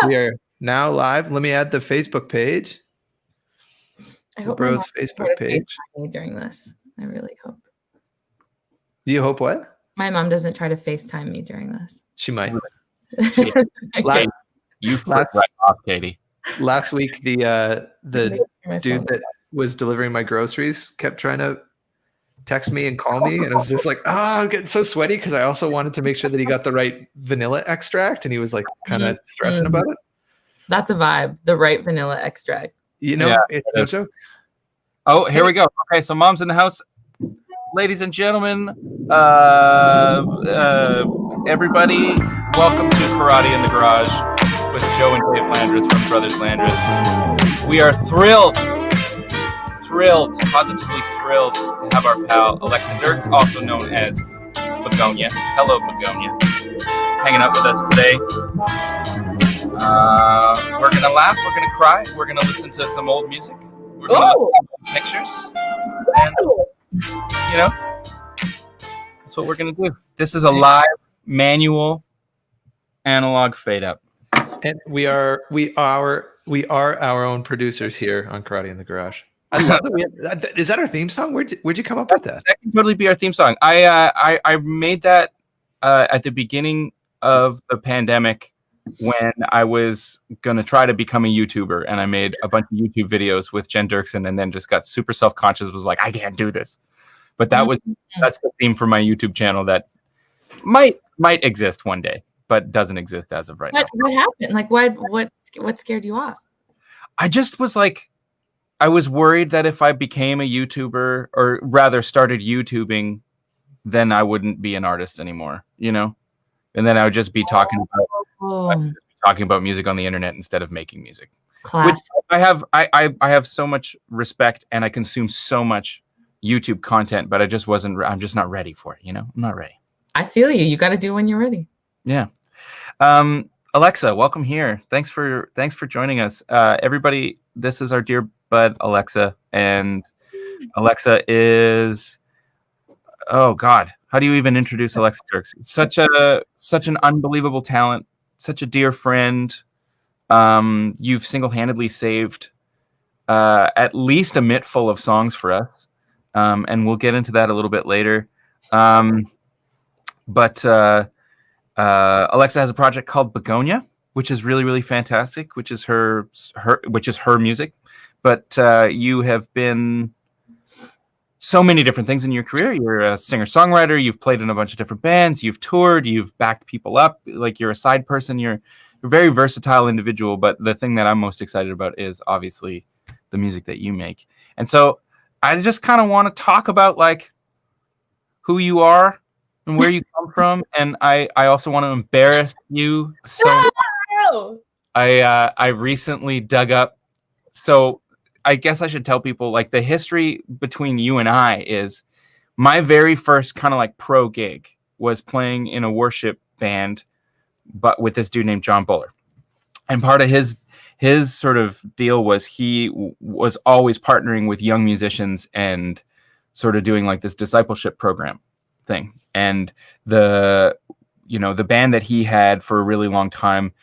We are now live. Let me add the Facebook page. I hope Bros Facebook page during this. I really hope. Do you hope what? My mom doesn't try to FaceTime me during this. She might. You flip right off, Katie. Last week, the dude that was delivering my groceries kept trying to text me and call me, and I was just like, I'm getting so sweaty because I also wanted to make sure that he got the right vanilla extract, and he was like kind of stressing about it. That's a vibe. The right vanilla extract. You know, it's no joke. Oh, here we go. Okay, so mom's in the house. Ladies and gentlemen, everybody, welcome to Karate in the Garage with Joe and Dave Landreth from Brothers Landreth. We are thrilled, positively thrilled to have our pal Alexa Dirks, also known as Begonia. Hello, Begonia. Hanging out with us today. We're going to laugh, we're going to cry, we're going to listen to some old music. We're going to look at pictures. And, you know, that's what we're going to do. This is a live, manual, analog fade up. And we are our own producers here on Karate in the Garage. I love it. Is that our theme song? Where'd you come up with that? That can totally be our theme song. I made that at the beginning of the pandemic when I was gonna try to become a YouTuber, and I made a bunch of YouTube videos with Jen Dirksen, and then just got super self-conscious. Was like, I can't do this. But that's the theme for my YouTube channel that might exist one day, but doesn't exist as of right now. What happened? Like, what scared you off? I just was like, I was worried that if I became a YouTuber, or rather started YouTubing, then I wouldn't be an artist anymore, you know? And then I would just be talking about music on the internet instead of making music. Which I have so much respect, and I consume so much YouTube content, but I'm just not ready for it, you know? I'm not ready. I feel you. You got to do when you're ready. Yeah. Alexa, welcome here. Thanks for joining us. Everybody, this is our dear bud Alexa, and Alexa is, oh God, how do you even introduce Alexa Dirks? Such an unbelievable talent, such a dear friend. You've single-handedly saved at least a mitt full of songs for us, and we'll get into that a little bit later. But Alexa has a project called Begonia, which is really, really fantastic, which is her music. But you have been so many different things in your career. You're a singer-songwriter. You've played in a bunch of different bands. You've toured. You've backed people up. Like, you're a side person. You're a very versatile individual. But the thing that I'm most excited about is obviously the music that you make. And so I just kind of want to talk about like who you are and where you come from. And I also want to embarrass you. So I recently dug up. So I guess I should tell people, like, the history between you and I is my very first kind of like pro gig was playing in a worship band, but with this dude named John Buller. And part of his sort of deal was he was always partnering with young musicians and sort of doing like this discipleship program thing. And the band that he had for a really long time,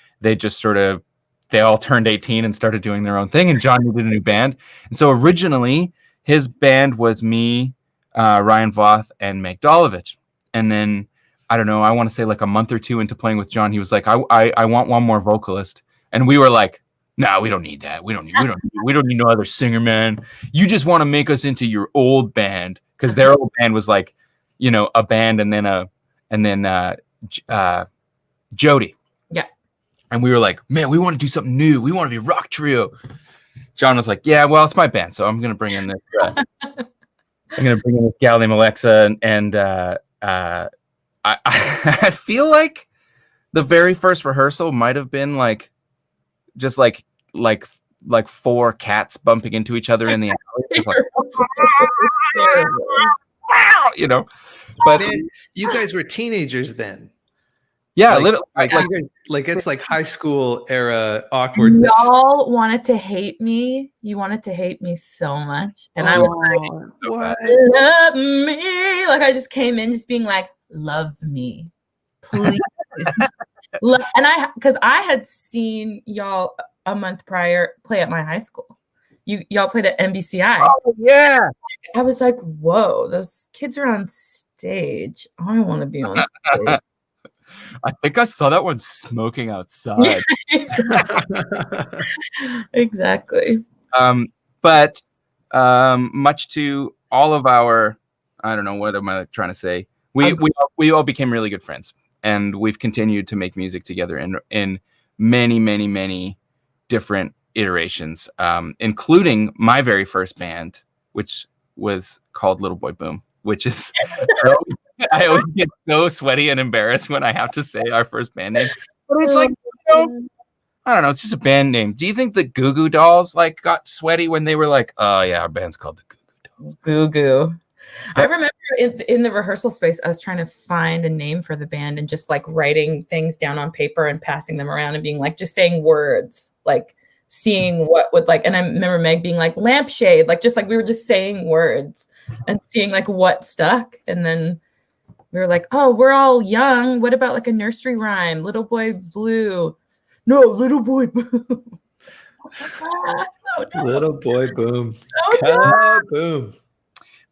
they all turned 18 and started doing their own thing, and John needed a new band. And so originally his band was me, Ryan Voth, and Meg Dolovich. And then, I don't know, I want to say like a month or two into playing with John, he was like, I want one more vocalist. And we were like, no, we don't need that. We don't need no other singer, man. You just want to make us into your old band. Because their old band was like, you know, a band and then Jody. Yeah. And we were like, man, we want to do something new. We want to be a rock trio. John was like, yeah, well, it's my band, so I'm gonna bring in this. Gal named Alexa, and I feel like the very first rehearsal might have been like just like four cats bumping into each other in the alley. Like, you know, but man, you guys were teenagers then. Yeah, like it's like high school era awkwardness. Y'all wanted to hate me. You wanted to hate me so much, and I was like, "What? Love me!" Like I just came in, just being like, "Love me, please." And because I had seen y'all a month prior play at my high school. Y'all played at NBCI. Oh yeah. I was like, whoa, those kids are on stage. I want to be on stage. I think I saw that one smoking outside. Exactly. But much to all of our, I don't know, what am I trying to say? We all became really good friends, and we've continued to make music together in many, many, many different iterations, including my very first band, which was called Little Boy Boom, which is I always get so sweaty and embarrassed when I have to say our first band name, but it's like, I don't know, it's just a band name. Do you think the Goo Goo Dolls like got sweaty when they were like, oh yeah, our band's called the Goo Goo Dolls? Goo Goo. I remember in the rehearsal space, I was trying to find a name for the band and just like writing things down on paper and passing them around and being like, just saying words, like seeing what would like, and I remember Meg being like lampshade, like just like we were just saying words and seeing like what stuck. And then we were like, oh, we're all young. What about like a nursery rhyme? Little Boy Blue. No, Little Boy Boom. Little Boy Boom. Boom.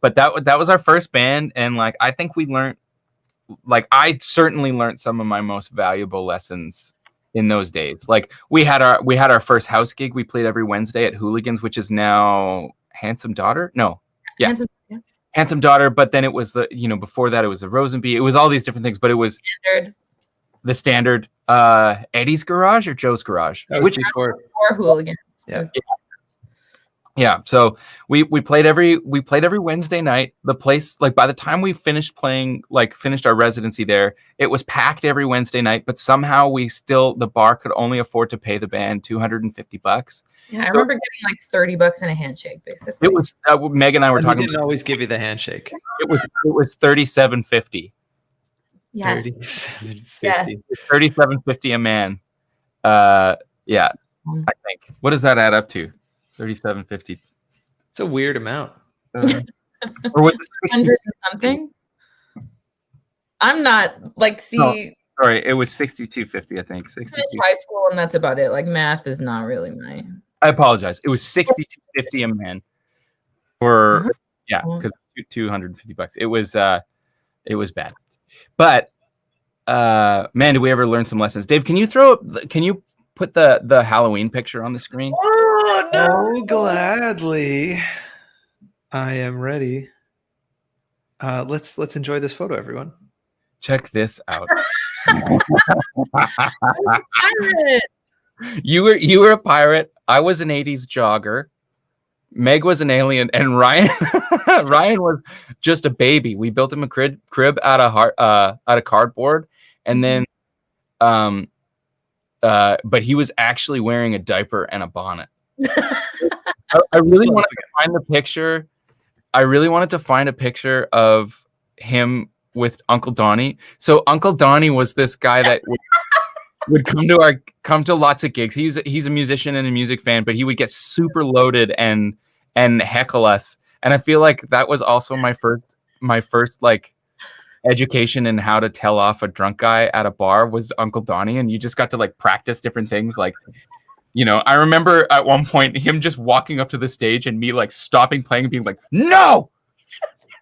But that was our first band, and like I think we learned, like I certainly learned some of my most valuable lessons in those days. Like we had our first house gig. We played every Wednesday at Hooligans, which is now Handsome Daughter. No, yeah. Handsome Daughter. But then it was before that it was the Rosenby. It was all these different things, but it was the standard Eddie's Garage or Joe's Garage, which before Hooligans. Yeah, so we played every Wednesday night. The place, like by the time we finished our residency there, it was packed every Wednesday night. But somehow the bar could only afford to pay the band $250. Yeah, I remember getting like $30 in a handshake, basically. It was Meg and I were talking. They didn't always give you the handshake. It was $37.50. Yes. $37.50 a man. Yeah, I think. What does that add up to? $37.50. It's a weird amount. Or was it 100 something? I'm not like sorry, it was $62.50. I think. Finished high school, and that's about it. Like math is not really my. I apologize. It was $62.50 a man. For because $250. It was bad. But man, did we ever learn some lessons? Dave, can you put the Halloween picture on the screen? Oh no! Oh, gladly. I am ready. Let's enjoy this photo, everyone. Check this out. Pirate. You were a pirate. I was an 80s jogger. Meg was an alien, and Ryan was just a baby. We built him a crib out of cardboard, and then but he was actually wearing a diaper and a bonnet. I really wanted to find the picture. I really wanted to find a picture of him with Uncle Donnie. So Uncle Donnie was this guy that would come to lots of gigs. He's a musician and a music fan, but he would get super loaded and heckle us. And I feel like that was also my first like education in how to tell off a drunk guy at a bar was Uncle Donnie, and you just got to like practice different things. Like, I remember at one point him just walking up to the stage and me like stopping playing and being like, "No,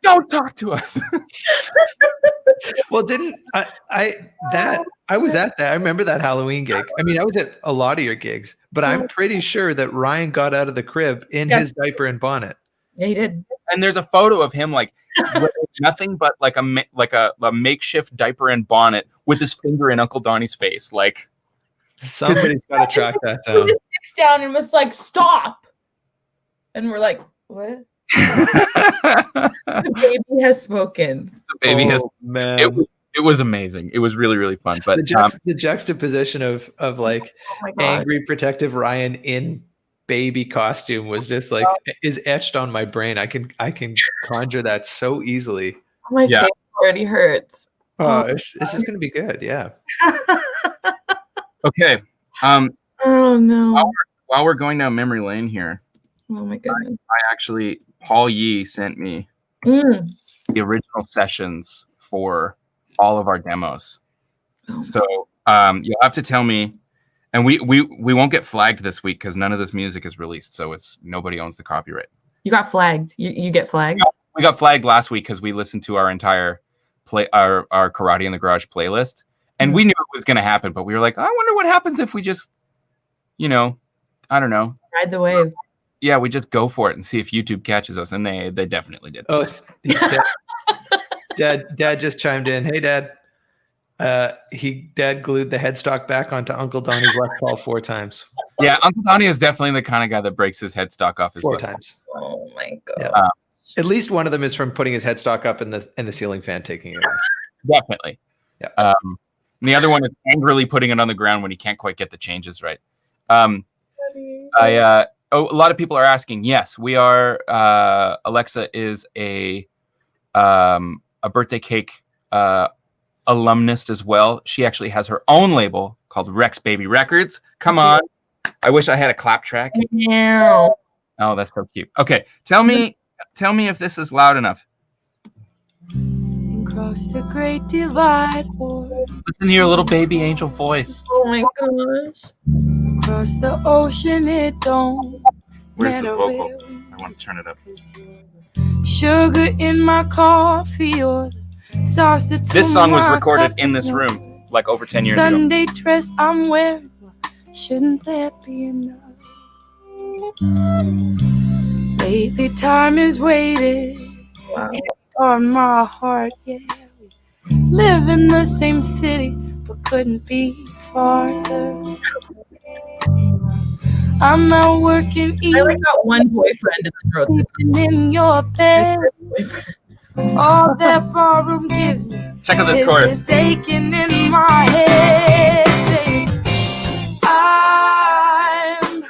don't talk to us." Well, didn't I was at that. I remember that Halloween gig. I mean, I was at a lot of your gigs, but I'm pretty sure that Ryan got out of the crib in his diaper and bonnet. Yeah, he did. And there's a photo of him like with nothing but like a makeshift diaper and bonnet with his finger in Uncle Donnie's face. Like somebody's got to track that down. He sits down and was like, "Stop," and we're like, "What?" The baby has spoken. The baby has. Man. It was amazing. It was really, really fun. But the juxtaposition of like angry, protective Ryan in baby costume was just like is etched on my brain. I can conjure that so easily. My face already hurts. This is gonna be good. Yeah. Okay. Oh no. While we're going down memory lane here. Oh my goodness. Paul Yee sent me the original sessions for all of our demos. So You'll have to tell me, and we won't get flagged this week because none of this music is released, so it's nobody owns the copyright. You got flagged. You get flagged. We got flagged last week because we listened to our entire our Karate in the Garage playlist, and we knew it was going to happen, but we were like, I wonder what happens if we just, I don't know, ride the wave. Yeah, we just go for it and see if YouTube catches us, and they definitely did. Oh, Dad just chimed in. Hey, Dad. Dad glued the headstock back onto Uncle Donnie's left paw 4 times. Yeah, Uncle Donnie is definitely the kind of guy that breaks his headstock off his 4 left times. Oh my god! Yeah. At least one of them is from putting his headstock up and the ceiling fan taking it off. Definitely. Yeah. And the other one is angrily putting it on the ground when he can't quite get the changes right. A lot of people are asking. Yes, we are. Alexa is a birthday cake alumnist as well. She actually has her own label called Rex Baby Records. Come on. I wish I had a clap track. Yeah. Oh, that's so cute. Okay, tell me if this is loud enough. Across the great divide. Listen to your little baby angel voice. Oh my gosh. Across the ocean, it don't Where's the matter vocal? where. I want to turn it up. Sugar in my coffee or salsa. This song was to my recorded in this cup. room like over 10 years ago. Sunday dress I'm wearing. Shouldn't that be enough? Lately time is waiting on my heart, yeah. We live in the same city, but couldn't be farther. I'm out working, I like got one boyfriend in the road. eating in your bed. All that ballroom gives me Check out this is chorus. this aching in my head. Saying, I'm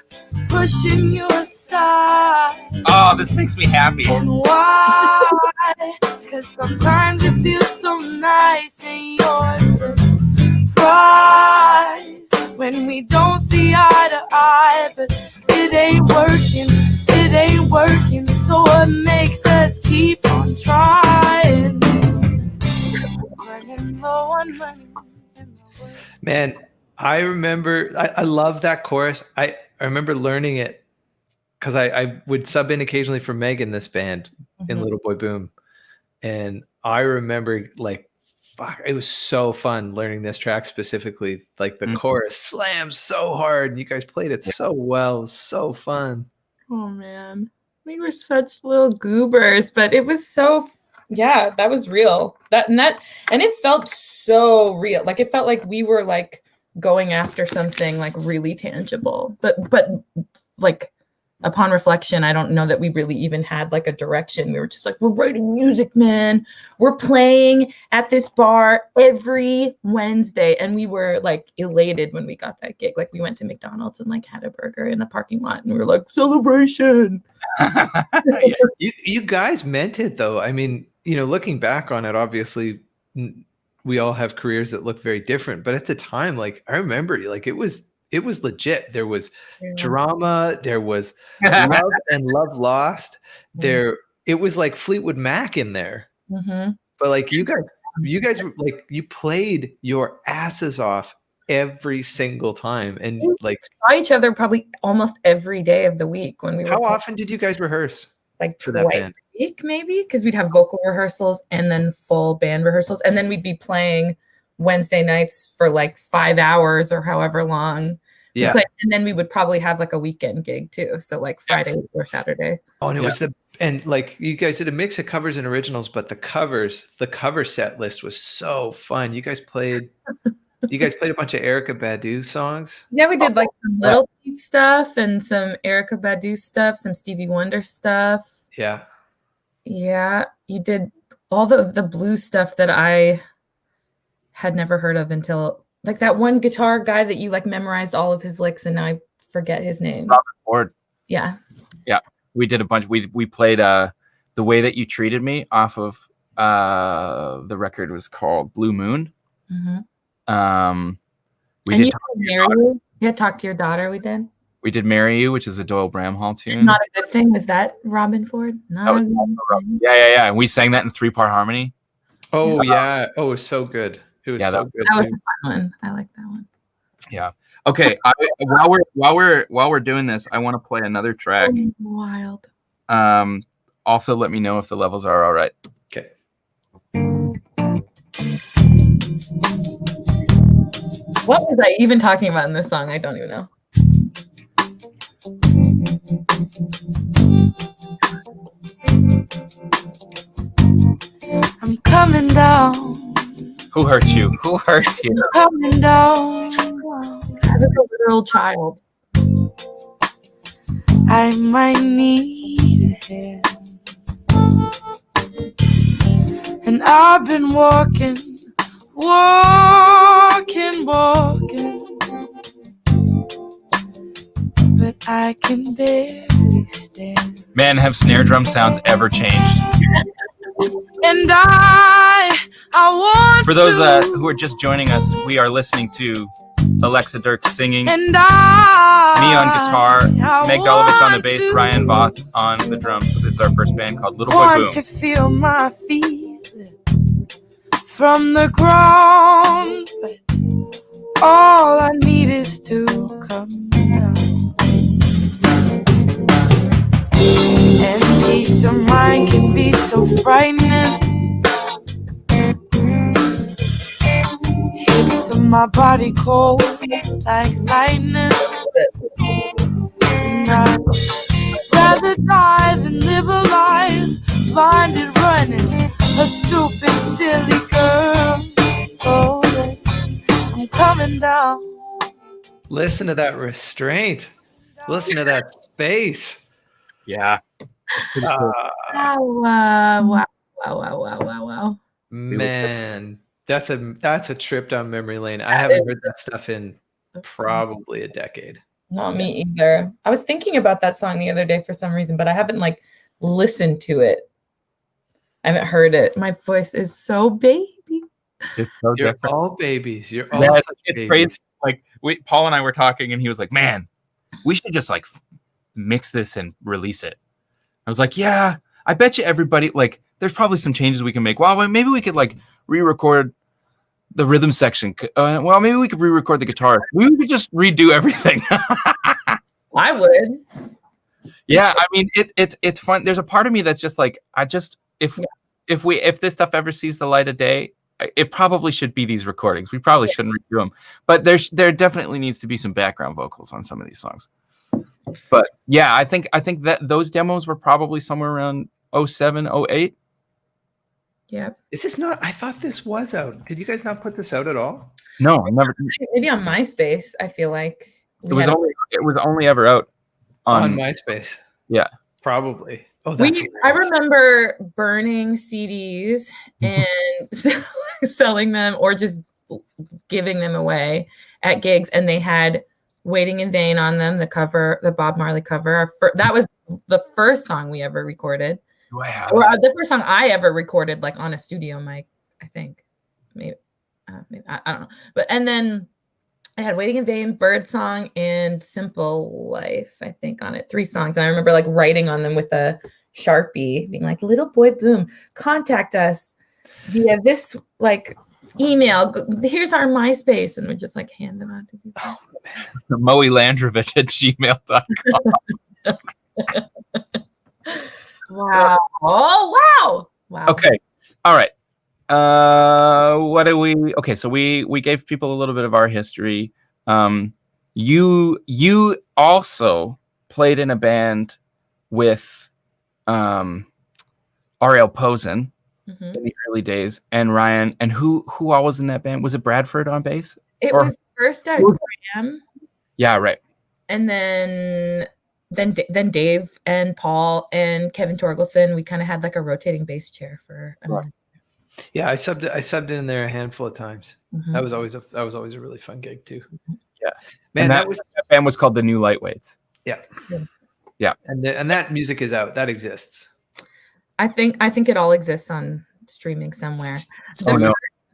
pushing you aside. Oh, this makes me happy. And why? Cause sometimes it feels so nice and you're surprised when we don't see eye to eye. But it ain't working, so it makes us keep on trying. Running low on money. Man, I remember, I love that chorus. I remember learning it because I would sub in occasionally for Meg in this band in Little Boy Boom. And I remember like, fuck, it was so fun learning this track specifically. Like the chorus slams so hard and you guys played it so well. It was so fun. Oh man, we were such little goobers, but it was so, yeah, that was real. And it felt so real. Like it felt like we were like going after something like really tangible, but like upon reflection, I don't know that we really even had like a direction. We were just like, we're writing music, man. We're playing at this bar every Wednesday. And we were like elated when we got that gig. Like we went to McDonald's and like had a burger in the parking lot and we were like, celebration. You guys meant it though. I mean, looking back on it, obviously we all have careers that look very different, but at the time, like I remember like it was legit. There was drama. There was love and love lost. It was like Fleetwood Mac in there. But like you guys were like, you played your asses off every single time, and we like saw each other probably almost every day of the week when we were. How often did you guys rehearse? Like for twice a week, maybe, because we'd have vocal rehearsals and then full band rehearsals, and then we'd be playing Wednesday nights for like 5 hours or however long. Yeah. And then we would probably have like a weekend gig too. So like Friday or Saturday. Oh, and it was like you guys did a mix of covers and originals, but the cover set list was so fun. You guys played a bunch of Erykah Badu songs. Yeah, we did like some Little Feat stuff and some Erykah Badu stuff, some Stevie Wonder stuff. Yeah. Yeah. You did all the blues stuff that I had never heard of until like that one guitar guy that you like memorized all of his licks and now I forget his name. Robert Ford. Yeah. Yeah. We did a bunch. We played The Way That You Treated Me off of the record was called Blue Moon. We did Marry You. Yeah, Talk to Your Daughter we did. We did Marry You, which is a Doyle Bramhall tune. Not a Good Thing. Was that Robin Ford? Not a Good Thing. Yeah. And we sang that in 3-part harmony. Oh yeah. Oh, it was so good. It was Yeah, so good. That was Too. a fun one. I like that one. Yeah. Okay. While we're doing this, I want to play another track. Oh, wild. Also, let me know if the levels are all right. Okay. What was I even talking about in this song? I don't even know. I'm coming down. Who hurt you? Who hurt you? Coming down. I was a literal child. I might need a hand. And I've been walking. But I can barely stand. Man, have snare drum sounds ever changed? And I want For those who are just joining us, we are listening to Alexa Dirks singing, and me on guitar, Meg Dolovich on the bass, to, Ryan Both on the drums. So this is our first band called Little Boy want Boom. to feel my feet from the ground, but all I need is to come down. And peace of mind can be so frightening. Hits of my body cold like lightning. And I'd rather die than live a life blinded running a stupid silly girl. Oh, I'm coming down. Listen to that restraint. Listen to that space. Yeah. Wow. Man, that's a trip down memory lane. I haven't heard that stuff in probably a decade. Not me either. I was thinking about that song the other day for some reason, but I haven't like listened to it. I haven't heard it. My voice is so baby. It's so You're different. all babies. You're all Yeah, such it's babies. crazy. Like Paul and I were talking, and he was like, "Man, we should just like mix this and release it." I was like, "Yeah, I bet you everybody like there's probably some changes we can make. Well, maybe we could like re-record the rhythm section. Well, maybe we could re-record the guitar. We could just redo everything." I would. Yeah, I mean it's fun. There's a part of me that's just like if this stuff ever sees the light of day, it probably should be these recordings. We probably shouldn't redo them, but there definitely needs to be some background vocals on some of these songs. But yeah, I think that those demos were probably somewhere around 07, 08. Yeah. Is this not? I thought this was out. Did you guys not put this out at all? No, I never. Maybe on MySpace. I feel like It was only ever out On MySpace. Yeah. Probably. Oh, that's I remember burning CDs and selling them or just giving them away at gigs, and they had "Waiting in Vain" on them, the cover, the Bob Marley cover. That was the first song we ever recorded. Wow. Or the first song I ever recorded, like on a studio mic, I think. Maybe I don't know. But and then I had "Waiting in Vain," "Birdsong," and "Simple Life," I think, on it. 3 songs. And I remember like writing on them with a Sharpie, being like, "Little Boy Boom, contact us via this like email. Here's our MySpace." And we just like hand them out to people. Oh man. moelandrovich@gmail.com. Wow. Oh wow. Okay. All right. Okay, so we gave people a little bit of our history. You also played in a band with Ariel Posen in the early days, and Ryan, and who all was in that band? Was it Bradford on bass? It was first at Graham. Yeah, right. And then Dave and Paul and Kevin Torgelson, we kind of had like a rotating bass chair for a minute. Yeah, I subbed in there a handful of times. That was always a really fun gig too. Yeah, man, that band was called the New Lightweights. Yeah. And that music is out. That exists. I think it all exists on streaming somewhere.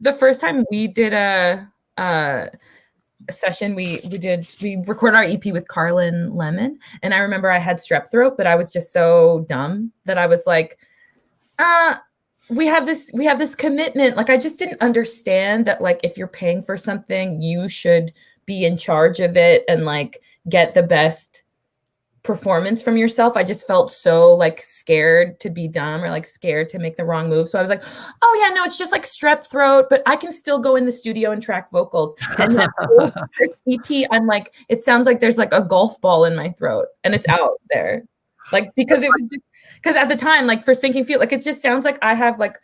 The first time we did a session, we recorded our EP with Carlin Lemon, and I remember I had strep throat, but I was just so dumb that I was like, we have this commitment. Like, I just didn't understand that, like, if you're paying for something, you should be in charge of it and like get the best performance from yourself. I just felt so like scared to be dumb or like scared to make the wrong move. So I was like, oh yeah, no, it's just like strep throat, but I can still go in the studio and track vocals. And that whole EP, I'm like, it sounds like there's like a golf ball in my throat and it's out there. Like, because at the time, like for Sinking Feet, like it just sounds like I have like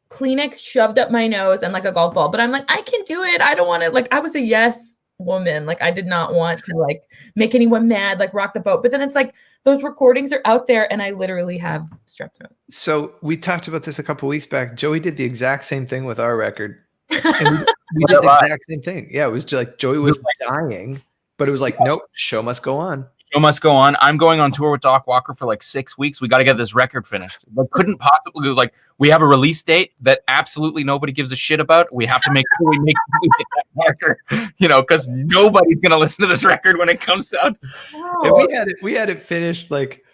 Kleenex shoved up my nose and like a golf ball, but I'm like, I can do it. I don't want to, like, I was a yes woman. Like, I did not want to like make anyone mad, like rock the boat. But then it's like those recordings are out there and I literally have strep throat. So we talked about this a couple weeks back. Joey did the exact same thing with our record. And we did the exact same thing. Yeah, it was just like Joey was dying, but it was like, nope, show must go on. Show must go on. I'm going on tour with Doc Walker for like 6 weeks. We got to get this record finished. But couldn't possibly. It was like, we have a release date that absolutely nobody gives a shit about. We have to make sure we make that marker, you know, because nobody's gonna listen to this record when it comes out. Oh. And we had it finished like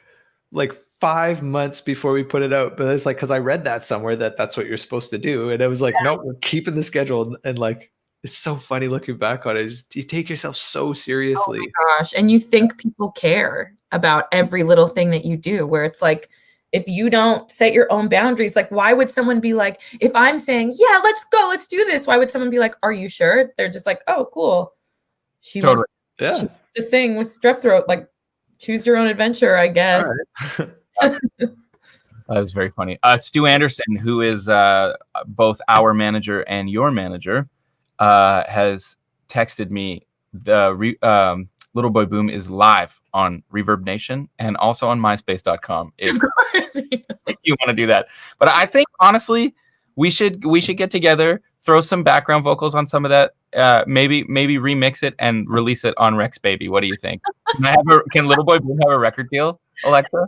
5 months before we put it out. But it's like, because I read that somewhere that's what you're supposed to do, and it was like, no, we're keeping the schedule, and like. It's so funny looking back on it. You take yourself so seriously. Oh my gosh. And you think people care about every little thing that you do, where it's like, if you don't set your own boundaries, like why would someone be like, if I'm saying, yeah, let's go, let's do this. Why would someone be like, are you sure? They're just like, oh, cool. She wants to sing with strep throat. Like, choose your own adventure, I guess. Right. That is very funny. Stu Anderson, who is both our manager and your manager, has texted me the Little Boy Boom is live on Reverb Nation and also on MySpace.com if you want to do that. But I think honestly, we should get together, throw some background vocals on some of that, maybe remix it and release it on Rex Baby. What do you think? Can Little Boy Boom have a record deal, Alexa?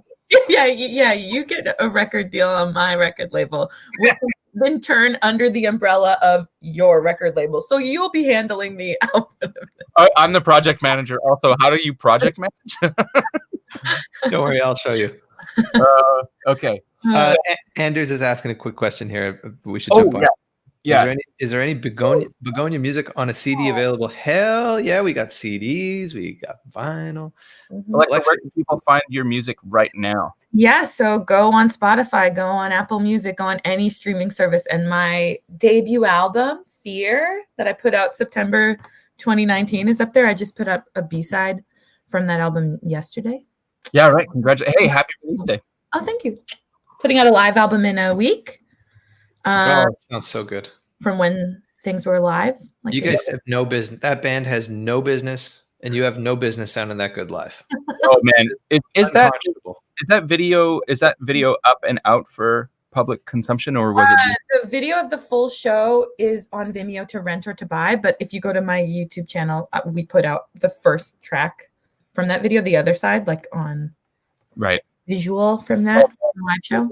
Yeah, you get a record deal on my record label. Then turn under the umbrella of your record label. So you'll be handling the output of it. I'm the project manager. Also, how do you project manage? Don't worry, I'll show you. Okay. Anders is asking a quick question here. We should jump on. Yeah. Is there any Begonia music on a CD available? Hell yeah, we got CDs, we got vinyl. Alexa, where can people find your music right now? Yeah, so go on Spotify, go on Apple Music, go on any streaming service. And my debut album, Fear, that I put out September 2019 is up there. I just put up a B-side from that album yesterday. Yeah, right. Congratulations. Hey, happy release day. Oh, thank you. Putting out a live album in a week. It sounds so good. From when things were live. Like, you guys have no business. That band has no business, and you have no business sounding that good live. Oh man, is that video up and out for public consumption, or was it? The video of the full show is on Vimeo to rent or to buy. But if you go to my YouTube channel, we put out the first track from that video, the other side, like on visual from that live show.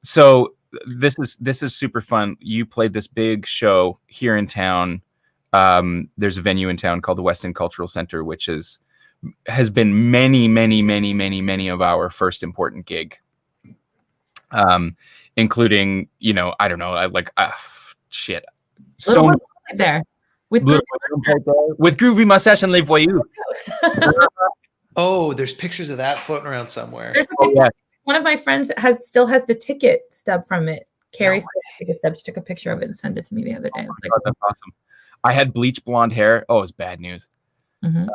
So this is super fun. You played this big show here in town. There's a venue in town called the West End Cultural Center, which has been many of our first important gig, including, you know, I don't know, shit. So there with Groovy Mustache and Les Voyous. Oh, there's pictures of that floating around somewhere. There's a picture. One of my friends still has the ticket stub from it. Carrie ticket stub. She took a picture of it and sent it to me the other day. God, that's awesome. I had bleach blonde hair. Oh, it's bad news. Mm-hmm.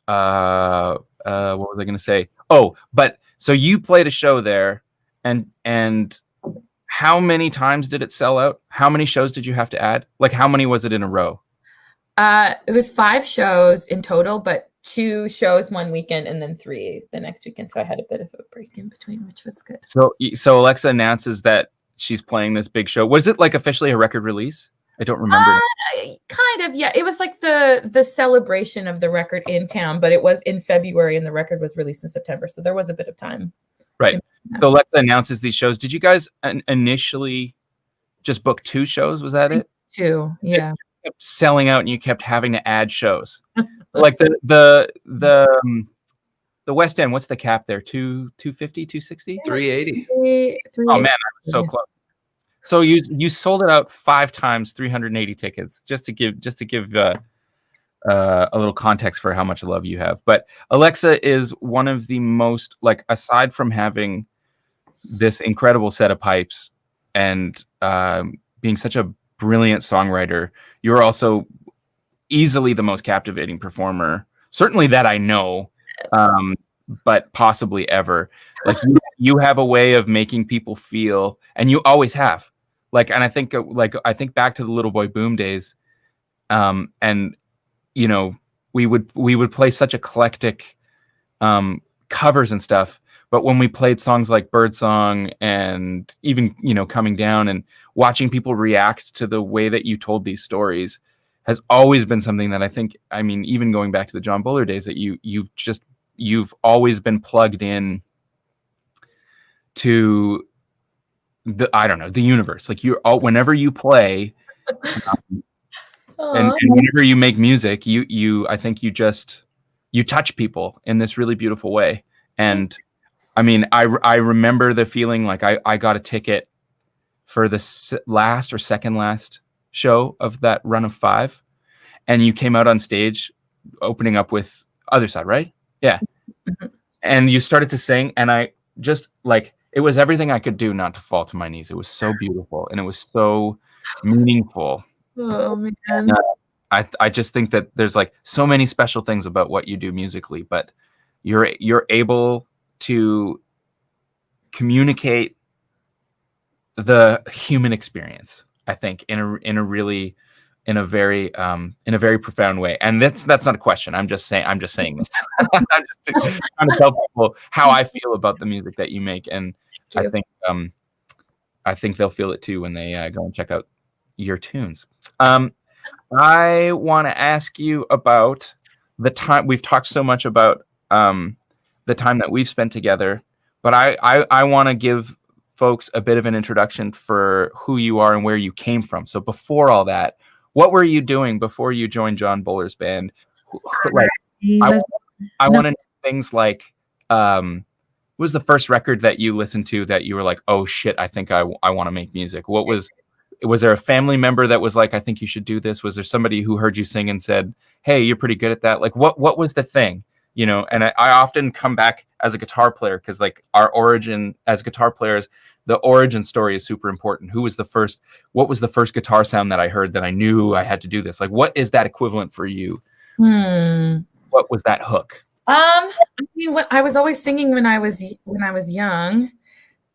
What was I going to say? Oh, but so you played a show there, and how many times did it sell out? How many shows did you have to add? Like, how many was it in a row? It was 5 shows in total, but 2 shows one weekend and then 3 the next weekend. So I had a bit of a break in between, which was good. So Alexa announces that she's playing this big show. Was it like officially a record release? I don't remember. Kind of, yeah. It was like the celebration of the record in town, but it was in February and the record was released in September. So there was a bit of time. Right. So Alexa announces these shows. Did you guys initially just book 2 shows? Was that it? 2, yeah. It kept selling out and you kept having to add shows. Like the the West End, what's the cap there? 250, 260? 380. Oh man, I was so close. So you sold it out 5 times, 380 tickets, just to give a little context for how much love you have. But Alexa is one of the most, like, aside from having this incredible set of pipes and being such a brilliant songwriter, you're also easily the most captivating performer, certainly that I know, but possibly ever. Like you have a way of making people feel, and you always have. Like, and I think back to the Little Boy Boom days, and you know, we would play such eclectic covers and stuff. But when we played songs like Birdsong and even, you know, Coming Down, and watching people react to the way that you told these stories has always been something that I think, I mean, even going back to the John Buller days, that you've always been plugged in to the universe. Like whenever you play, and whenever you make music, I think you touch people in this really beautiful way. And I mean, I remember the feeling like I got a ticket for the last or second last show of that run of 5, and you came out on stage opening up with Other Side, right? Yeah. Mm-hmm. And you started to sing, and I just, like, it was everything I could do not to fall to my knees. It was so beautiful, and it was so meaningful. Oh man. And, I just think that there's like so many special things about what you do musically, but you're able to communicate the human experience, I think, in a very profound way. And that's not a question. I'm just saying this. I'm just trying to tell people how I feel about the music that you make, and I think they'll feel it too when they go and check out your tunes. I want to ask you about the time. We've talked so much about the time that we've spent together, but I want to give folks a bit of an introduction for who you are and where you came from. So before all that, what were you doing before you joined John Buller's band? Like, I want to know things like, what was the first record that you listened to that you were like, oh shit, I think I want to make music? Was there a family member that was like, I think you should do this? Was there somebody who heard you sing and said, hey, you're pretty good at that? Like, what was the thing? You know, and I often come back as a guitar player, because like our origin as guitar players, the origin story is super important. What was the first guitar sound that I heard that I knew I had to do this? Like, what is that equivalent for you? What was that hook? I mean, I was always singing when I was young,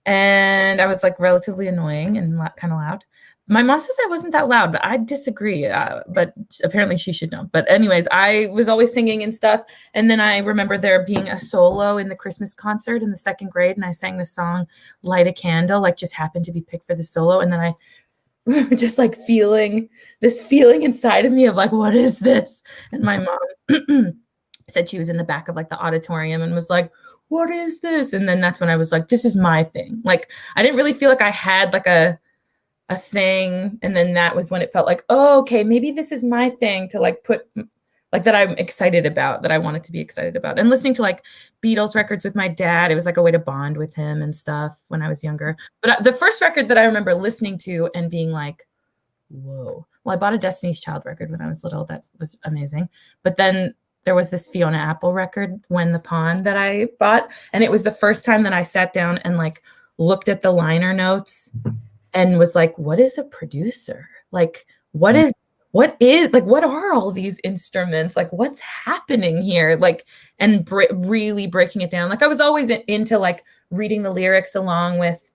and I was like relatively annoying and kind of loud. My mom says I wasn't that loud, but I disagree. But apparently she should know. But anyways, I was always singing and stuff. And then I remember there being a solo in the Christmas concert in the 2nd grade, and I sang the song "Light a Candle," like just happened to be picked for the solo. And then I remember just like feeling inside of me of like, what is this? And my mom said she was in the back of like the auditorium and was like, what is this? And then that's when I was like, this is my thing. Like, I didn't really feel like I had like a thing. And then that was when it felt like, oh, okay, maybe this is my thing to like put like that I'm excited about, that I wanted to be excited about. And listening to like Beatles records with my dad, it was like a way to bond with him and stuff when I was younger. But the first record that I remember listening to and being like, whoa. Well, I bought a Destiny's Child record when I was little. That was amazing. But then there was this Fiona Apple record, When the Pond, that I bought. And it was the first time that I sat down and like looked at the liner notes and was like, what is a producer? Like, what are all these instruments? Like, what's happening here? Like, and really breaking it down. Like, I was always into like reading the lyrics along with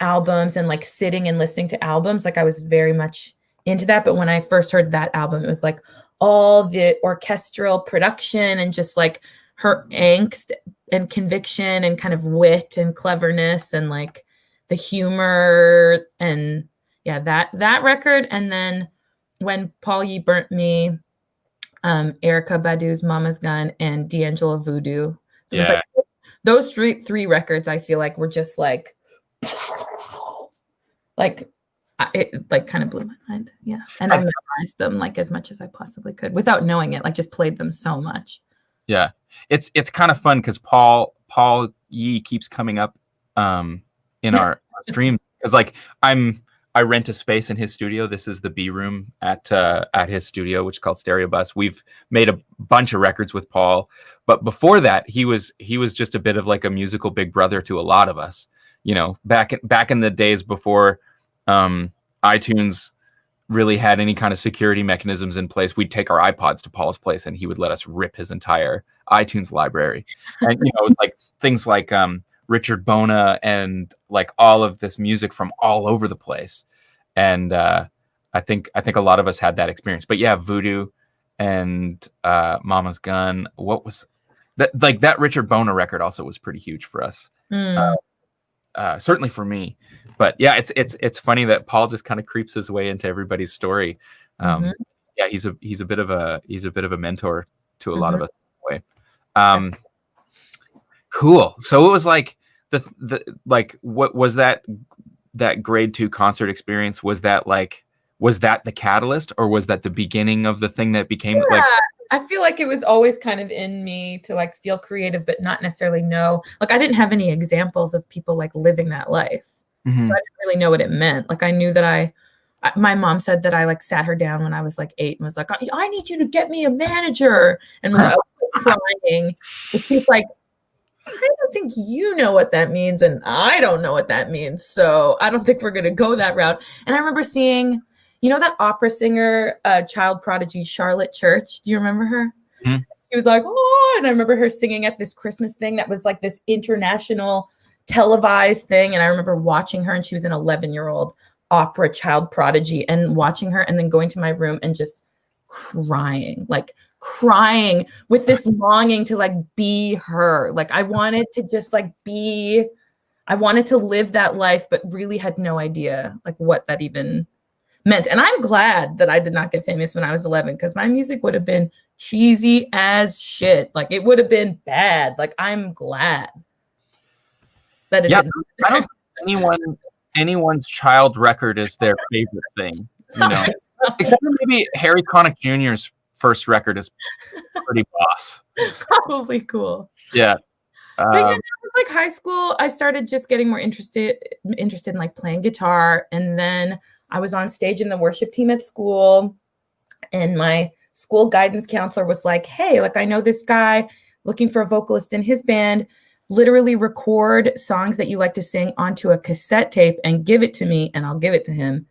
albums and like sitting and listening to albums. Like, I was very much into that. But when I first heard that album, it was like all the orchestral production and just like her angst and conviction and kind of wit and cleverness and like the humor, and yeah, that record. And then When Paul Ye Burnt Me, Erykah Badu's Mama's Gun, and D'Angelo Voodoo. So it was like those three records, I feel like were just like it like kind of blew my mind. Yeah. And I memorized them like as much as I possibly could without knowing it, like just played them so much. Yeah. it's kind of fun because Paul Yee keeps coming up in our streams, because like I rent a space in his studio. This is the B room at his studio, which is called Stereo Bus. We've made a bunch of records with Paul, but before that, he was just a bit of like a musical big brother to a lot of us. You know, back in the days before iTunes really had any kind of security mechanisms in place, we'd take our iPods to Paul's place, and he would let us rip his entire iTunes library. And you know, it's like things like Richard Bona and like all of this music from all over the place. And I think a lot of us had that experience. But yeah, Voodoo and Mama's Gun. What was that? Like that Richard Bona record also was pretty huge for us. Certainly for me. But yeah, it's funny that Paul just kind of creeps his way into everybody's story. Yeah, he's a bit of a mentor to a lot of us in a way. Cool. So it was like what was that grade 2 concert experience? Was that the catalyst, or was that the beginning of the thing that became like? I feel like it was always kind of in me to like feel creative, but not necessarily know. Like I didn't have any examples of people like living that life. So I didn't really know what it meant. Like I knew that my mom said that I like sat her down when I was like 8 and was like, I need you to get me a manager, and was like, crying. But she's like, I don't think you know what that means, and I don't know what that means. So I don't think we're going to go that route. And I remember seeing, you know, that opera singer, child prodigy, Charlotte Church. Do you remember her? She was like, oh, and I remember her singing at this Christmas thing that was like this international televised thing. And I remember watching her, and she was an 11-year-old opera child prodigy, and watching her and then going to my room and just crying with this longing to like be her. Like I wanted to just like I wanted to live that life, but really had no idea like what that even meant. And I'm glad that I did not get famous when I was 11, because my music would have been cheesy as shit. Like it would have been bad. Like I'm glad that it didn't. I don't think anyone's child record is their favorite thing, you know, except for maybe Harry Connick Jr.'s first record is pretty boss. Probably cool. Yeah. But yeah, like high school, I started just getting more interested in like playing guitar. And then I was on stage in the worship team at school, and my school guidance counselor was like, hey, like I know this guy looking for a vocalist in his band. Literally record songs that you like to sing onto a cassette tape and give it to me, and I'll give it to him.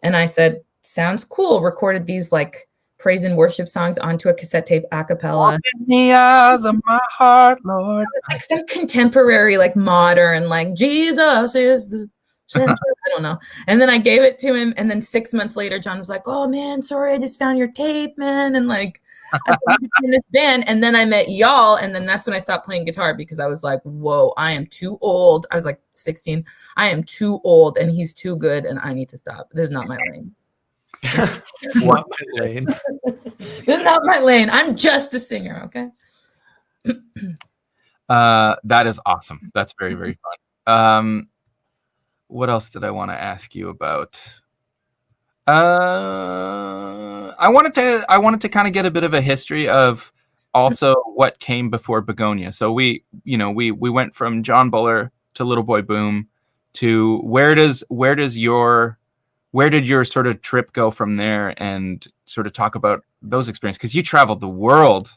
And I said, sounds cool. Recorded these like praise and worship songs onto a cassette tape a cappella. In the eyes of my heart, Lord. Like some contemporary, like modern, like Jesus is the center. I don't know. And then I gave it to him. And then 6 months later, John was like, oh man, sorry, I just found your tape, man. And like, I was in this band. And then I met y'all. And then that's when I stopped playing guitar, because I was like, whoa, I am too old. I was like 16. I am too old, and he's too good, and I need to stop. This is not my lane. It's not my lane. This is not my lane. I'm just a singer, okay? That is awesome. That's very, very fun. What else did I want to ask you about? I wanted to kind of get a bit of a history of also what came before Begonia. So we went from John Buller to Little Boy Boom to where did your sort of trip go from there, and sort of talk about those experiences, because you traveled the world.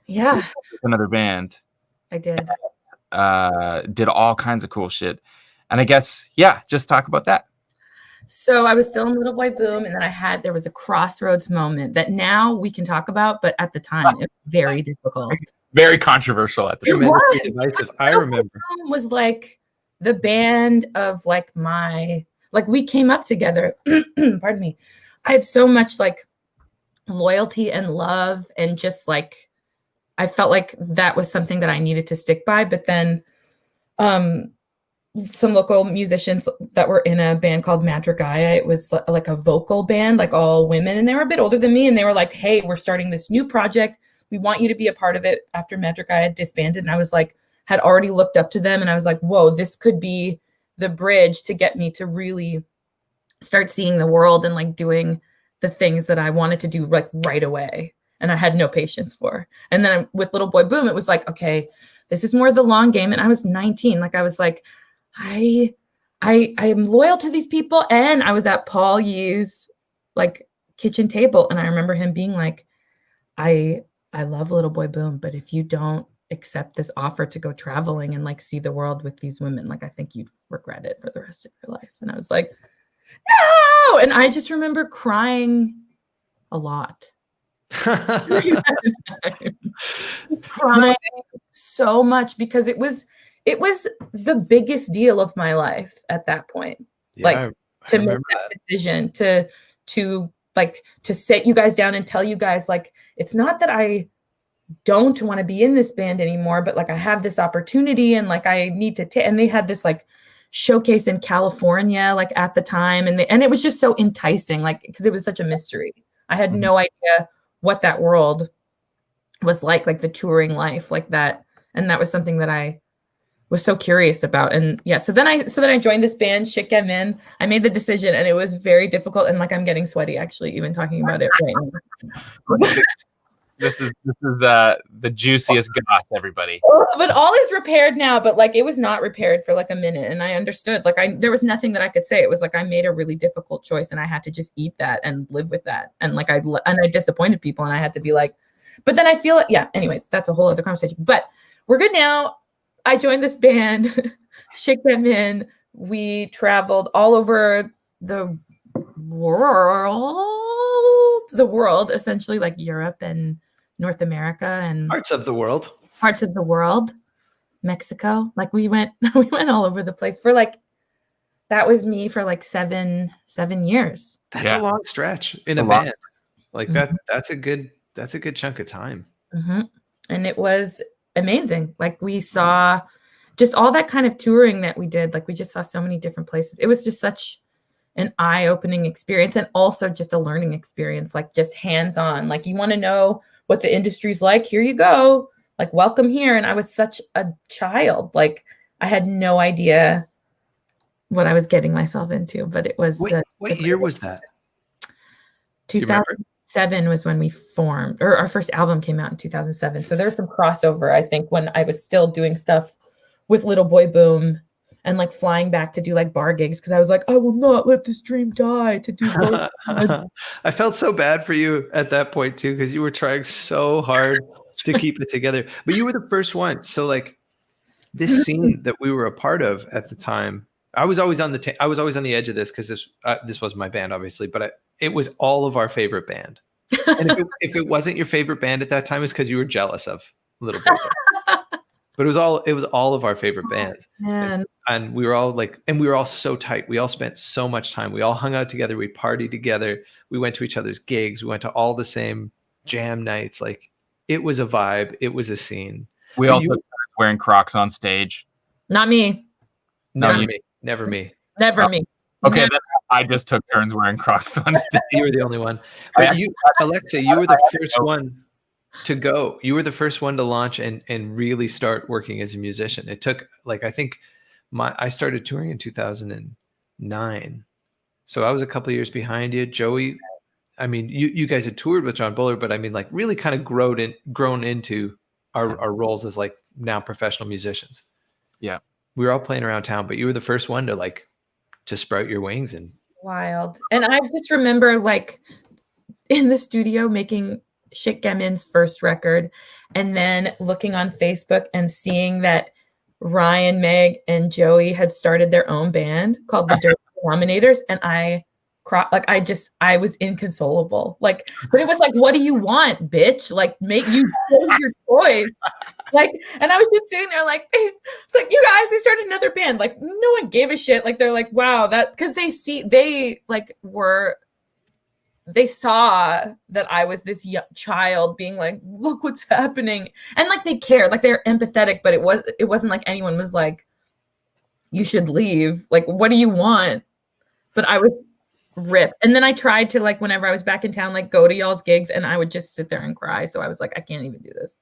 Yeah, with another band. I did. Did all kinds of cool shit, and I guess just talk about that. So I was still in Little Boy Boom, and then there was a crossroads moment that now we can talk about, but at the time it was very difficult. Very controversial at the time. It was. Divisive. I remember. Boom was like the band of like we came up together. Pardon me. I had so much like loyalty and love, and just like I felt like that was something that I needed to stick by. But then some local musicians that were in a band called Madrigaya, it was like a vocal band, like all women, and they were a bit older than me, and they were like, hey, we're starting this new project, we want you to be a part of it, after Madrigaya disbanded. And I was like, had already looked up to them, and I was like, whoa, this could be the bridge to get me to really start seeing the world and like doing the things that I wanted to do like right away. and I had no patience for. And then with Little Boy Boom, it was like, okay, this is more the long game. And I was 19. Like I was like, I am loyal to these people. And I was at Paul Yee's like kitchen table. And I remember him being like, I love Little Boy Boom, but if you don't accept this offer to go traveling and like see the world with these women, like I think you'd regret it for the rest of your life. And I was like, no. And I just remember crying a lot. Crying so much because it was the biggest deal of my life at that point. Yeah, like to make that decision to like to sit you guys down and tell you guys like it's not that I don't want to be in this band anymore, but like I have this opportunity and like I need to take. And they had this like showcase in California like at the time, and it was just so enticing, like because it was such a mystery. I had no idea what that world was like the touring life like that, and that was something that I was so curious about. And yeah, so then I joined this band, Shit Get In. I made the decision, and it was very difficult. And like I'm getting sweaty actually, even talking about it right now. This is the juiciest goss, everybody. But all is repaired now. But like it was not repaired for like a minute, and I understood. Like there was nothing that I could say. It was like I made a really difficult choice, and I had to just eat that and live with that. And like I disappointed people, and I had to be like. But then I feel it. Yeah. Anyways, that's a whole other conversation. But we're good now. I joined this band, Shake Them In. We traveled all over the world, essentially, like Europe and North America and parts of the world, Mexico. Like we went all over the place for like, that was me for like seven years. That's a long stretch in a band. Like that. That's a good chunk of time. Mm-hmm. And it was amazing. Like we saw just all that kind of touring that we did. Like we just saw so many different places. It was just such an eye-opening experience, and also just a learning experience, like just hands-on. Like you want to know what the industry's like, here you go. Like welcome here. And I was such a child. Like I had no idea what I was getting myself into, but it was. What year was that? 2007 was when we formed, or our first album came out in 2007. So there was some crossover, I think, when I was still doing stuff with Little Boy Boom and like flying back to do like bar gigs, because I was like, I will not let this dream die to do both. I felt so bad for you at that point too, because you were trying so hard to keep it together. But you were the first one. So like this scene that we were a part of at the time, I was always on the edge of this because this wasn't my band, obviously, but it was all of our favorite band. And if it wasn't your favorite band at that time, it's because you were jealous of Little Boy. But it was all of our favorite bands. And we were all like, and we were all so tight. We all spent so much time. We all hung out together. We partied together. We went to each other's gigs. We went to all the same jam nights. Like it was a vibe. It was a scene. We all took turns wearing Crocs on stage. Not me. Never me. Okay, then I just took turns wearing Crocs on stage. You were the only one. But Alexa, you were the first one to go. You were the first one to launch and really start working as a musician. It took like, I think I started touring in 2009. So I was a couple of years behind you. Joey, I mean, you guys had toured with John Buller, but I mean like really kind of grown into our roles as like now professional musicians. Yeah. We were all playing around town, but you were the first one to sprout your wings. And wild. And I just remember like in the studio making Shit Gemin's first record, and then looking on Facebook and seeing that Ryan, Meg, and Joey had started their own band called the Dirty Denominators, and I was inconsolable. Like, but it was like, what do you want, bitch? Like, make you choose your choice. Like, and I was just sitting there like, it's like, you guys, they started another band. Like, no one gave a shit. Like, they're like, wow, that, because they saw that I was this young child being like, look what's happening. And like, they cared, like they're empathetic, but it wasn't like anyone was like, you should leave. Like, what do you want? But I was ripped. And then I tried to like, whenever I was back in town, like go to y'all's gigs, and I would just sit there and cry. So I was like, I can't even do this.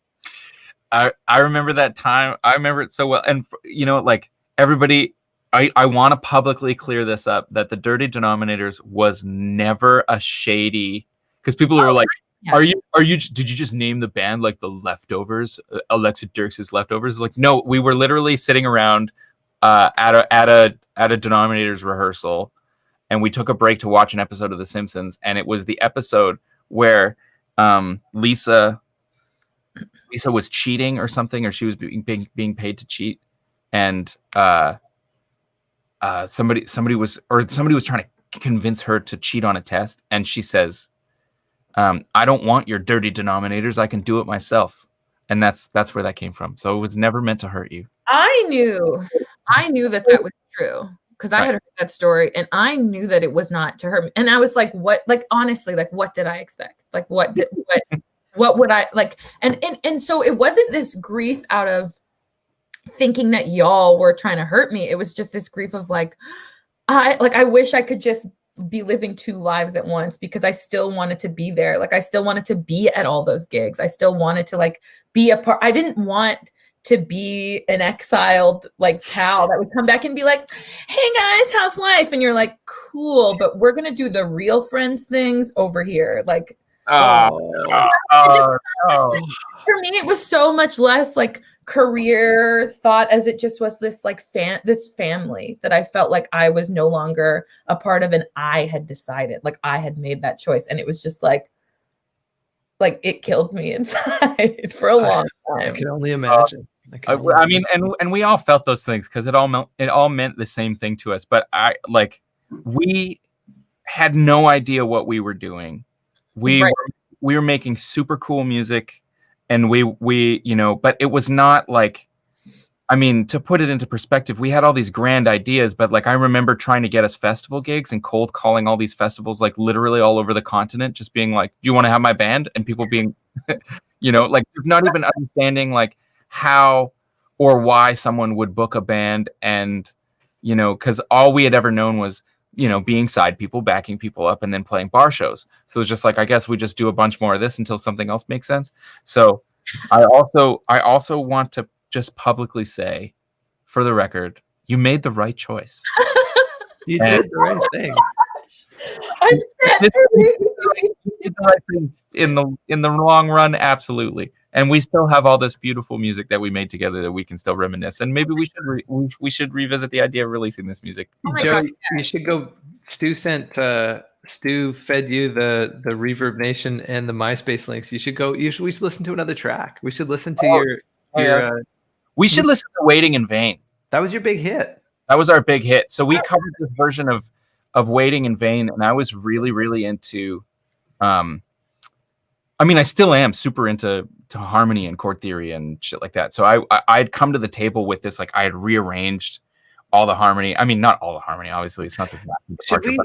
I remember that time. I remember it so well. And you know, like everybody, I want to publicly clear this up, that the Dirty Denominators was never a shady, because people were like, Yeah. Are you? Did you just name the band like the Leftovers? Alexa Dirks' Leftovers? Like, no, we were literally sitting around at a denominators rehearsal, and we took a break to watch an episode of The Simpsons, and it was the episode where Lisa was cheating or something, or she was being paid to cheat, and somebody was trying to convince her to cheat on a test, and she says, I don't want your dirty denominators. I can do it myself. And that's where that came from. So it was never meant to hurt you. I knew that was true because I had heard that story and I knew that it was not to hurt me. And I was like, what, like, honestly, like, what did I expect? Like, what would I like? And so it wasn't this grief out of thinking that y'all were trying to hurt me. It was just this grief of like, I wish I could just be living two lives at once because I still wanted to be there. Like I still wanted to be at all those gigs. I still wanted to like be a part. I didn't want to be an exiled like pal that would come back and be like, hey guys, how's life? And you're like, cool, but we're going to do the real friends things over here. Like, for me, it was so much less like career thought as it just was this like this family that I felt like I was no longer a part of, and I had decided, like I had made that choice, and it was just like it killed me inside for a long time. I can only imagine. I mean, and we all felt those things because it all meant the same thing to us. But we had no idea what we were doing. We were making super cool music. And we, but it was not like, I mean, to put it into perspective, we had all these grand ideas, but like, I remember trying to get us festival gigs and cold calling all these festivals, like literally all over the continent, just being like, do you want to have my band? And people being, like just not even understanding like how or why someone would book a band. And, cause all we had ever known was, being side people, backing people up, and then playing bar shows. So it's just like, I guess we just do a bunch more of this until something else makes sense. So I also want to just publicly say, for the record, you made the right choice. You did the right thing. I'm sad. The right thing in the long run, absolutely. And we still have all this beautiful music that we made together that we can still reminisce. And maybe we should revisit the idea of releasing this music. Joey, you should go. Stu fed you the Reverb Nation and the MySpace links. We should listen to another track. We should listen to we should listen to Waiting in Vain. That was your big hit. That was our big hit. So we covered this version of Waiting in Vain, and I was really, really into I still am super into harmony and chord theory and shit like that. So I'd come to the table with this, like I had rearranged all the harmony. I mean, not all the harmony, obviously. It's not the departure.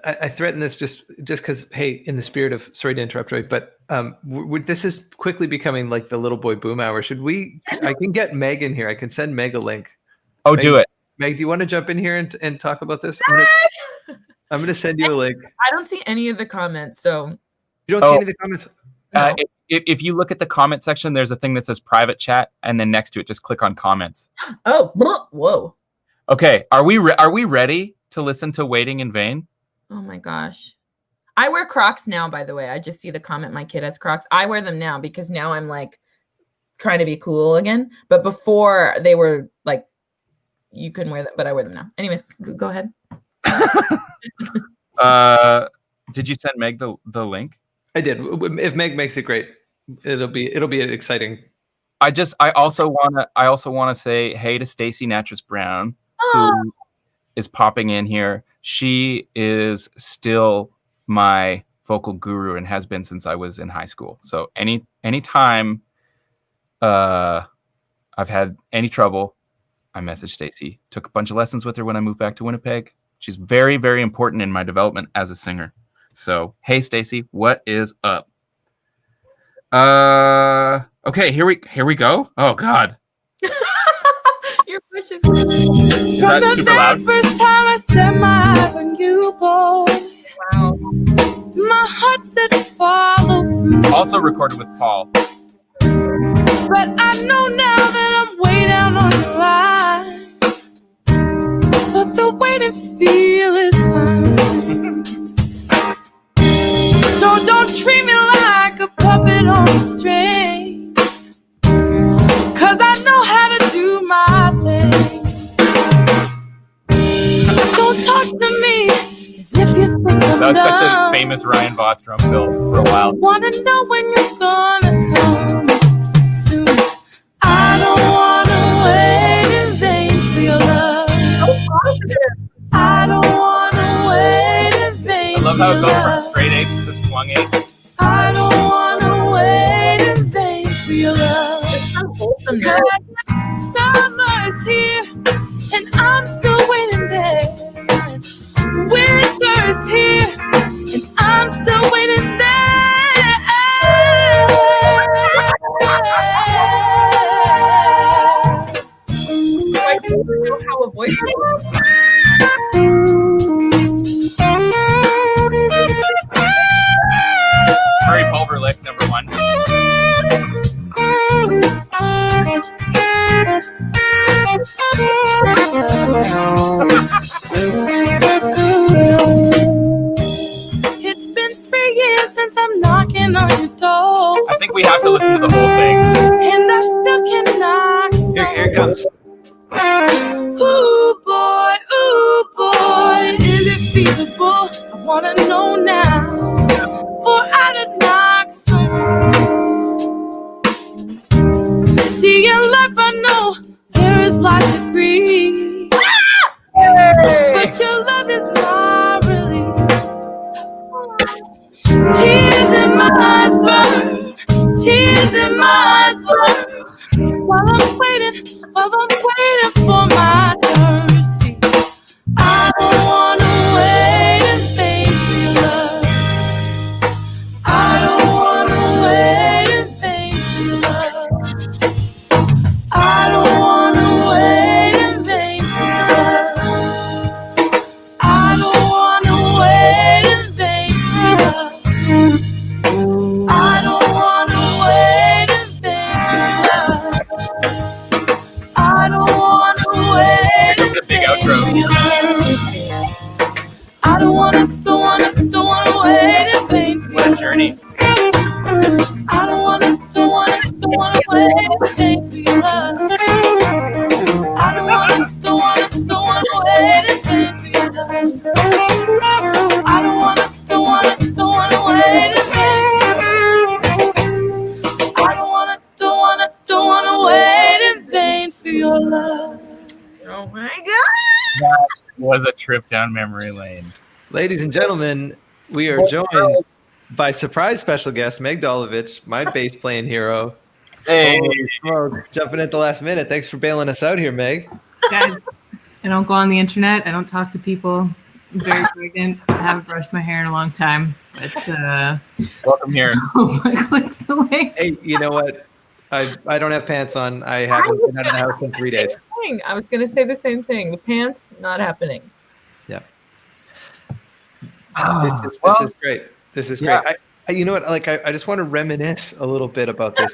I threaten this just because, hey, in the spirit of, sorry to interrupt, Roy, but this is quickly becoming like the little boy boom hour. I can get Meg in here. I can send Meg a link. Oh, Meg, do it. Meg, do you want to jump in here and talk about this? I'm going to send you a link. I don't see any of the comments, so. You don't see any of the comments? No. If you look at the comment section, there's a thing that says private chat, and then next to it, just click on comments. Oh, whoa. Okay, are we ready to listen to Waiting in Vain? Oh my gosh. I wear Crocs now, by the way. I just see the comment, my kid has Crocs. I wear them now because now I'm like trying to be cool again. But before they were like, you couldn't wear them, but I wear them now. Anyways, go ahead. Did you send Meg the link? I did. If Meg makes it great, it'll be exciting. I also want to say hey to Stacy Natras Brown, who is popping in here. She is still my vocal guru and has been since I was in high school. So anytime I've had any trouble, I message Stacy. Took a bunch of lessons with her when I moved back to Winnipeg. She's very, very important in my development as a singer. So, hey, Stacy, what is up? Okay, here we go. Oh God. Your push is From the very first time I set my eyes on you, boy. wow. My heart said follow through. Also recorded with Paul. But I know now that I'm way down on the line. But the way to feel is fine. So don't treat straight, 'cause I know how to do my thing. Don't talk to me as if you think I'm That was such a dumb. famous Ryan Bostrom film for a while. Wanna know when you're gonna come soon. I don't wanna wait in vain for your love. I don't wanna wait in vain. I love how for it your goes from love. straight A's to swung A's. I don't wanna wait in vain for your love. Summer is here, and I'm still waiting there. Winter is here, and I'm still waiting there. I don't know how a voice works. Murray Pulverlick, number 1. It's been 3 years since I'm knocking on your door, I think we have to listen to the whole thing. and I still can knock. Here it comes. Ooh boy, is it feasible? I wanna know now, for I to knock some. See, in life I know there is lots of grief, but your love is my relief. Tears in my eyes burn, tears in my eyes burn, while I'm waiting for my turn to see. I don't wanna wait in vain for your love. I don't wanna wait in vain for your love. I don't wanna wait in vain for your love. I don't wanna wait in vain for your love. I don't wanna wait in vain for your love. I don't wanna wait in It's a big vain outro. for your love. I don't wanna wait in vain for What your a journey. love. I don't wanna wait in vain for your love. I don't wanna wait in vain for your love. I don't wanna wait in vain for your love. I don't wanna wait in vain for your love. Oh my god. That was a trip down memory lane. Ladies and gentlemen, we are joined by surprise special guest Meg Dolovich, my bass playing hero. Hey. Holy smoke, jumping at the last minute. Thanks for bailing us out here, Meg. Guys, I don't go on the internet. I don't talk to people. I'm very arrogant. I haven't brushed my hair in a long time. But Welcome here. oh my click the link. Hey, you know what? I don't have pants on. I haven't been out of the house in 3 days. I was gonna say the same thing. The pants not happening. This is great. This is great. I you know what? Like, I just want to reminisce a little bit about this.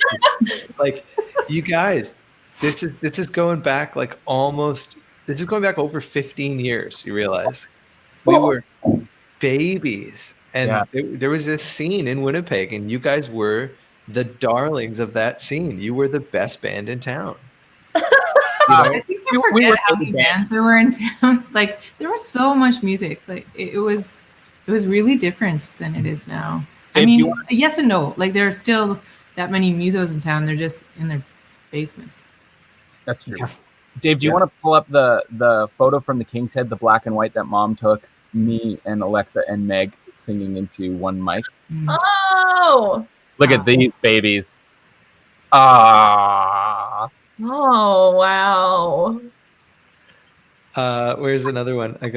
Like, you guys, this is going back like almost. This is going back over 15 years. You realize we were babies, and there was this scene in Winnipeg, and you guys were the darlings of that scene. You were the best band in town. I think you forget how many bands there were in town. Like, there was so much music. Like, it was really different than it is now. Dave, I mean, yes and no. Like, there are still that many musos in town. They're just in their basements. That's true. Dave, do you want to pull up the photo from the King's Head, the black and white that Mom took, me and Alexa and Meg singing into one mic? Oh. Look at these babies. Ah. Oh wow. Where's another one? I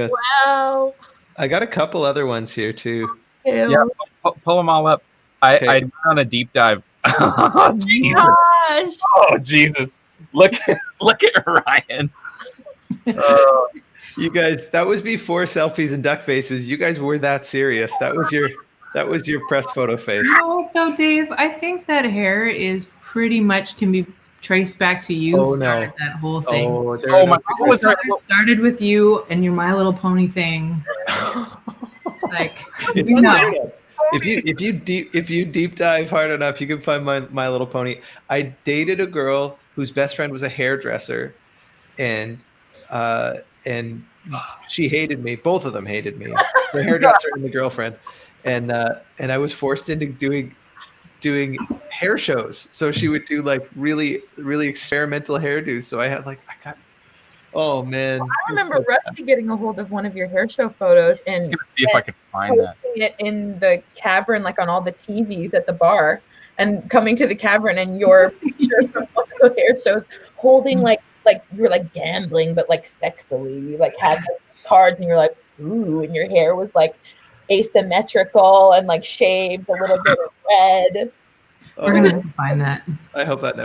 got a couple other ones here too. Yeah, pull them all up. I went on a deep dive. Oh Jesus. gosh. Oh Jesus! Look at Ryan. You guys, that was before selfies and duck faces. You guys were that serious. That was your press photo face. No, Dave. I think that hair is pretty much can be traced back to you. Started that whole thing. Oh my God! Started with you and your My Little Pony thing. Like, It's you know. on the internet. if you deep dive hard enough, you can find My Little Pony. I dated a girl whose best friend was a hairdresser, and she hated me. Both of them hated me. The hairdresser and the girlfriend, and I was forced into doing hair shows. So she would do like really experimental hairdos. So I got. Oh man! I remember Rusty getting a hold of one of your hair show photos and I was gonna see if I could find that. It in the cavern, like on all the TVs at the bar, and coming to the cavern and your picture from one of the hair shows, holding like you were like gambling, but like sexily. You like had like, cards, and you're like, ooh, and your hair was like asymmetrical and like shaved a little bit of red. We're gonna have to find that. I hope that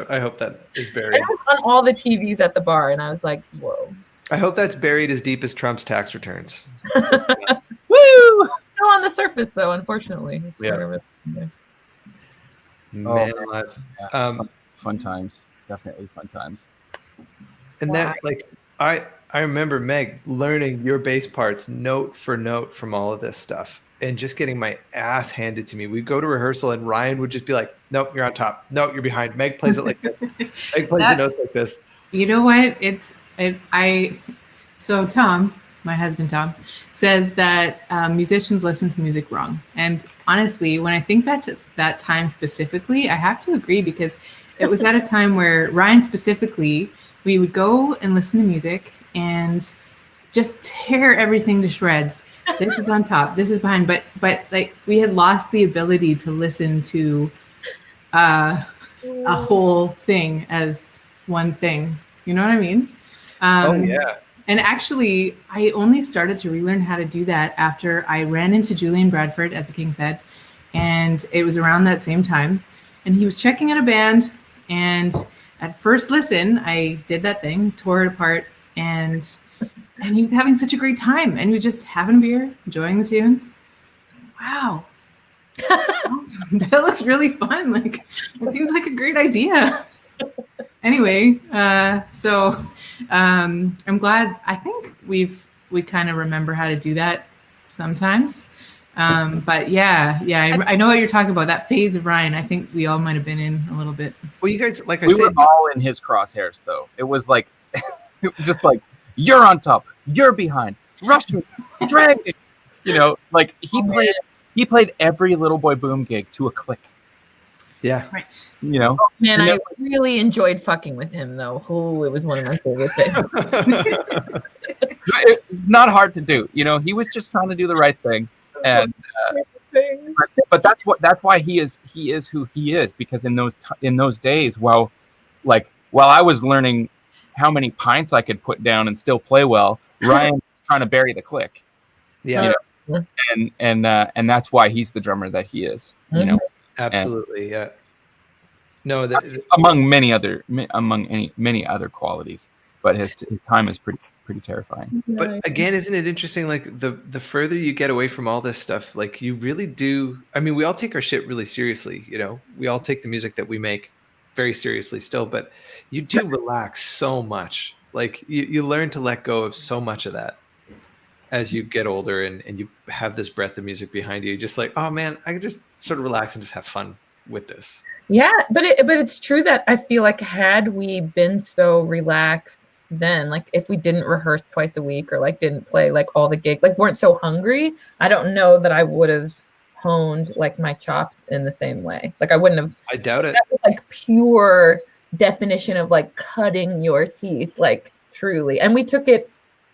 is buried. And it was on all the TVs at the bar, and I was like, whoa. I hope that's buried as deep as Trump's tax returns. Woo! Still on the surface, though, unfortunately. Yeah. Man, fun times. Definitely fun times. And that, like, I remember, Meg, learning your bass parts note for note from all of this stuff and just getting my ass handed to me. We'd go to rehearsal and Ryan would just be like, nope, you're on top. Nope, you're behind. Meg plays it like this. Meg plays the notes like this. You know what? So Tom, my husband Tom, says that musicians listen to music wrong. And honestly, when I think back to that time specifically, I have to agree, because it was at a time where Ryan specifically, we would go and listen to music and just tear everything to shreds. This is on top, this is behind, but like we had lost the ability to listen to a whole thing as one thing. You know what I mean? Oh yeah. And actually, I only started to relearn how to do that after I ran into Julian Bradford at the King's Head, and it was around that same time. And he was checking out a band, and at first listen, I did that thing, tore it apart, and he was having such a great time, and he was just having a beer, enjoying the tunes. Wow. Awesome. That looks really fun. Like, it seems like a great idea. Anyway, so I'm glad. I think we kind of remember how to do that sometimes. But yeah, I know what you're talking about. That phase of Ryan, I think we all might have been in a little bit. Well, you guys, like I we said, were all in his crosshairs, though. It was like, it was just like, you're on top, you're behind, rush me, drag me. You know, like he played every Little Boy Boom gig to a click. Yeah. Right. You know. Oh, man, I really enjoyed fucking with him, though. Oh, it was one of my favorite things. It's not hard to do. You know, he was just trying to do the right thing, and but that's why he is who he is, because in those days, while I was learning how many pints I could put down and still play well, Ryan was trying to bury the click. Yeah. You know? And that's why he's the drummer that he is. You know. Absolutely. Yeah. No, among many other qualities, but his time is pretty terrifying. But again, isn't it interesting? Like the further you get away from all this stuff, like you really do. I mean, we all take our shit really seriously. You know, we all take the music that we make very seriously still, but you do relax so much. Like you learn to let go of so much of that as you get older, and you have this breadth of music behind you. You're just like, oh man, I can just sort of relax and just have fun with this. Yeah, but it's true that I feel like had we been so relaxed then, like if we didn't rehearse twice a week or like didn't play like all the gigs, like weren't so hungry, I don't know that I would have honed like my chops in the same way. Like I wouldn't have. I doubt it. That was like pure definition of like cutting your teeth, like truly. And we took it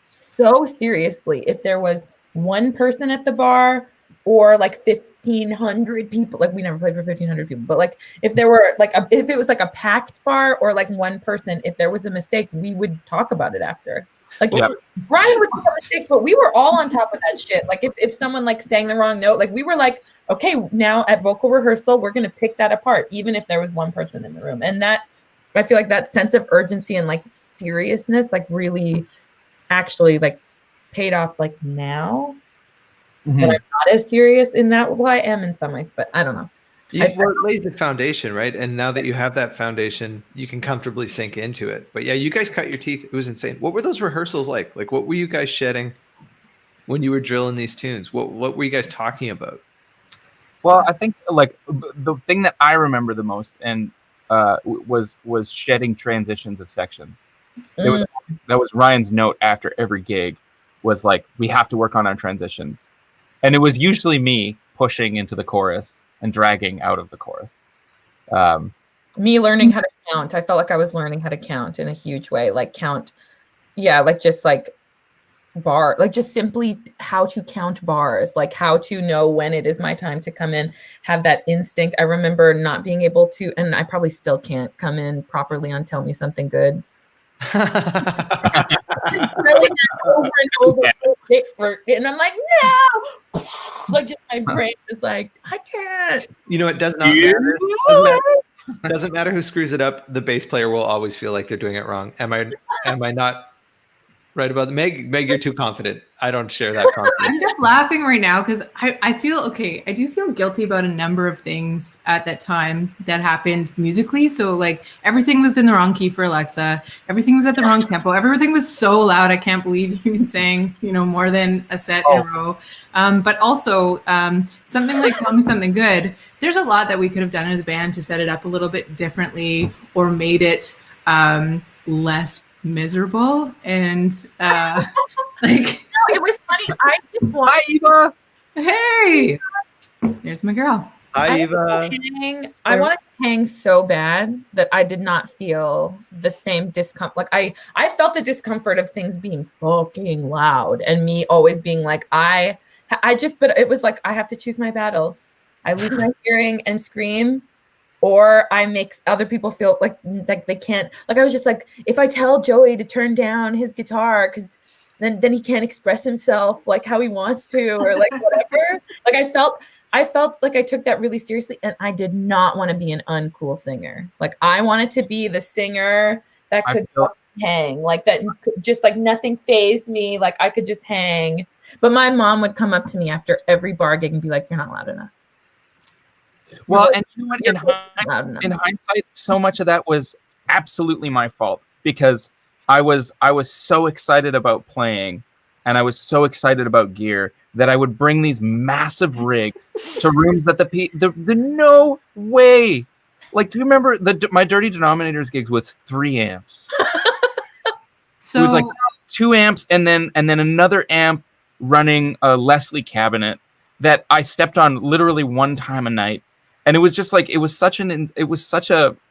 so seriously. If there was one person at the bar or like 1,500 people, like we never played for 1,500 people, but like if there were like if it was like a packed bar or like one person, if there was a mistake, we would talk about it after. Like Brian would make mistakes, but we were all on top of that shit. Like if someone like sang the wrong note, like we were like, okay, now at vocal rehearsal, we're gonna pick that apart, even if there was one person in the room. And that, I feel like that sense of urgency and like seriousness, like really actually like paid off like now. But I'm not as serious in that. Well, I am in some ways, but I don't know. It lays the foundation, right? And now that you have that foundation, you can comfortably sink into it. But yeah, you guys cut your teeth. It was insane. What were those rehearsals like? Like, what were you guys shedding when you were drilling these tunes? What were you guys talking about? Well, I think like the thing that I remember the most and was shedding transitions of sections. That was Ryan's note after every gig was like, we have to work on our transitions. And it was usually me pushing into the chorus and dragging out of the chorus. Me learning how to count. I felt like I was learning how to count in a huge way, like count. Yeah, like just like bar, like just simply how to count bars, like how to know when it is my time to come in, have that instinct. I remember not being able to, and I probably still can't come in properly on Tell Me Something Good. Really over and over, and I'm like, no, like just my brain is like, I can't. You know, it does not matter. Doesn't matter who screws it up. The bass player will always feel like they're doing it wrong. Am I not right about that? Meg, you're too confident. I don't share that confidence. I'm just laughing right now because I feel okay. I do feel guilty about a number of things at that time that happened musically. So like everything was in the wrong key for Alexa. Everything was at the wrong tempo. Everything was so loud. I can't believe you've been saying, more than a set in a row. But also something like Tell Me Something Good. There's a lot that we could have done as a band to set it up a little bit differently or made it less miserable and like it was funny. I just want Eva. Hey, there's my girl. Hi, Eva. I wanted to hang so bad that I did not feel the same discomfort. Like I felt the discomfort of things being fucking loud and me always being like, but it was like, I have to choose my battles. I lose my hearing and scream, or I make other people feel like they can't. Like I was just like, if I tell Joey to turn down his guitar, because then he can't express himself like how he wants to, or like whatever. Like I felt like I took that really seriously, and I did not want to be an uncool singer. Like I wanted to be the singer that could hang, like that, just like nothing fazed me. Like I could just hang. But my mom would come up to me after every bar gig and be like, "You're not loud enough." Well, and you know what? In hindsight, so much of that was absolutely my fault because I was so excited about playing, and I was so excited about gear that I would bring these massive rigs to rooms that the no way. Like, do you remember my Dirty Denominators gigs with 3 amps? So it was like 2 amps and then another amp running a Leslie cabinet that I stepped on literally one time a night. And it was just like, it was such a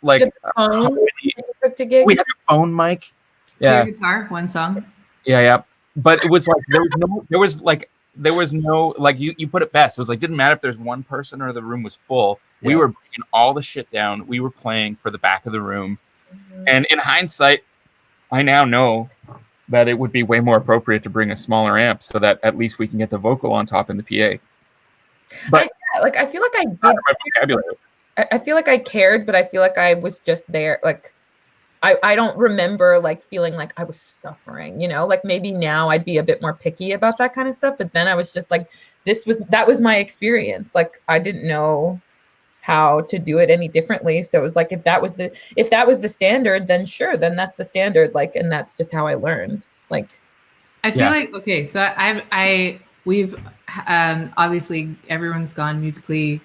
like, we had a phone mic. Yeah. Clear guitar, one song. Yeah. But it was like, there was no, like you put it best. It was like, didn't matter if there's one person or the room was full. Yeah. We were bringing all the shit down. We were playing for the back of the room. Mm-hmm. And in hindsight, I now know that it would be way more appropriate to bring a smaller amp so that at least we can get the vocal on top in the PA. But I feel like I did. I feel like I cared, but I feel like I was just there. Like I don't remember like feeling like I was suffering, like maybe now I'd be a bit more picky about that kind of stuff. But then I was just like, that was my experience. Like I didn't know how to do it any differently. So it was like, if that was the standard, then sure, then that's the standard. Like, and that's just how I learned. Like, I feel like, okay, so we've obviously everyone's gone musically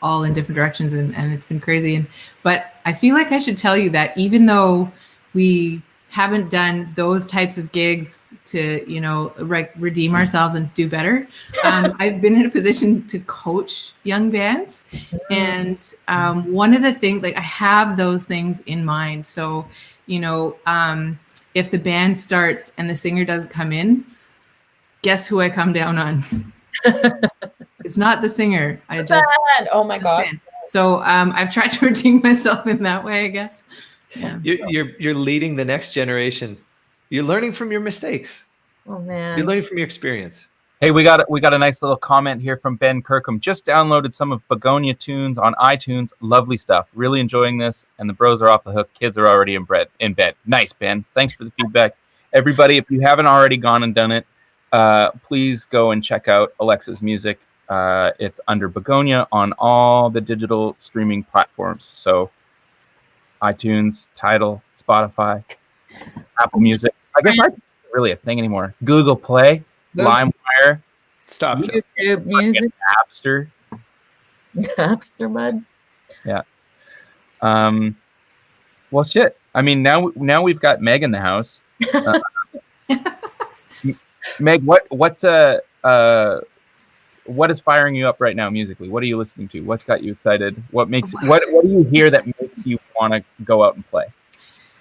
all in different directions and it's been crazy. But I feel like I should tell you that even though we haven't done those types of gigs to, redeem ourselves and do better, I've been in a position to coach young bands. And one of the things, like I have those things in mind. So, if the band starts and the singer doesn't come in, guess who I come down on? It's not the singer. Oh my God. So I've tried to redeem myself in that way, I guess. Yeah. You're leading the next generation. You're learning from your mistakes. Oh man. You're learning from your experience. Hey, we got a nice little comment here from Ben Kirkham. Just downloaded some of Begonia tunes on iTunes. Lovely stuff. Really enjoying this. And the bros are off the hook. Kids are already in bed. Nice, Ben. Thanks for the feedback. Everybody, if you haven't already gone and done it, please go and check out Alexa's music. It's under Begonia on all the digital streaming platforms. So iTunes, Tidal, Spotify, Apple Music. I guess iTunes isn't really a thing anymore. Google Play, LimeWire. Stop. YouTube Music. Napster. Napster mud. Yeah. Well, shit. I mean, now we've got Meg in the house. Meg, what is firing you up right now musically? What are you listening to? What's got you excited? What do you hear that makes you want to go out and play?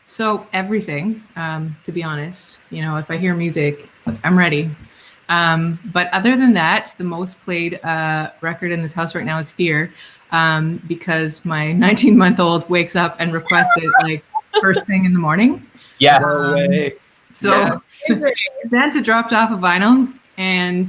So everything, to be honest, if I hear music, I'm ready. But other than that, the most played record in this house right now is Fear, because my 19-month-old wakes up and requests it like first thing in the morning. Yes. No way. So Santa dropped off a vinyl and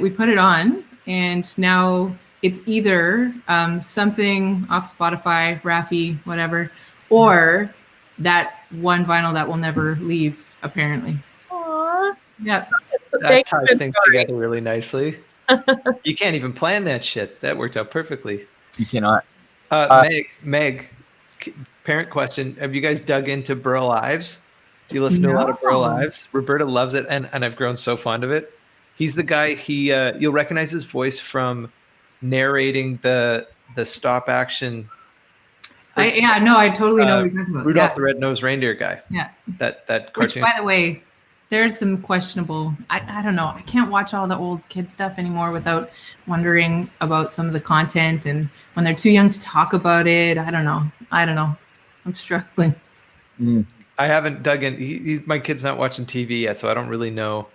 we put it on, and now it's either something off Spotify, Raffi, whatever, or that one vinyl that will never leave, apparently. Aww. Yeah. That ties things together really nicely. You can't even plan that shit. That worked out perfectly. You cannot. Meg, parent question. Have you guys dug into Burl Ives? Do you listen to a lot of Burl Ives? Roberta loves it, and I've grown so fond of it. He's the guy, you'll recognize his voice from narrating the stop action. I totally know what you're talking about. Rudolph the Red-Nosed Reindeer guy. Yeah. That cartoon. Which, by the way, there's some questionable, I don't know. I can't watch all the old kid stuff anymore without wondering about some of the content, and when they're too young to talk about it, I don't know. I'm struggling. I haven't dug in. My kid's not watching TV yet, so I don't really know.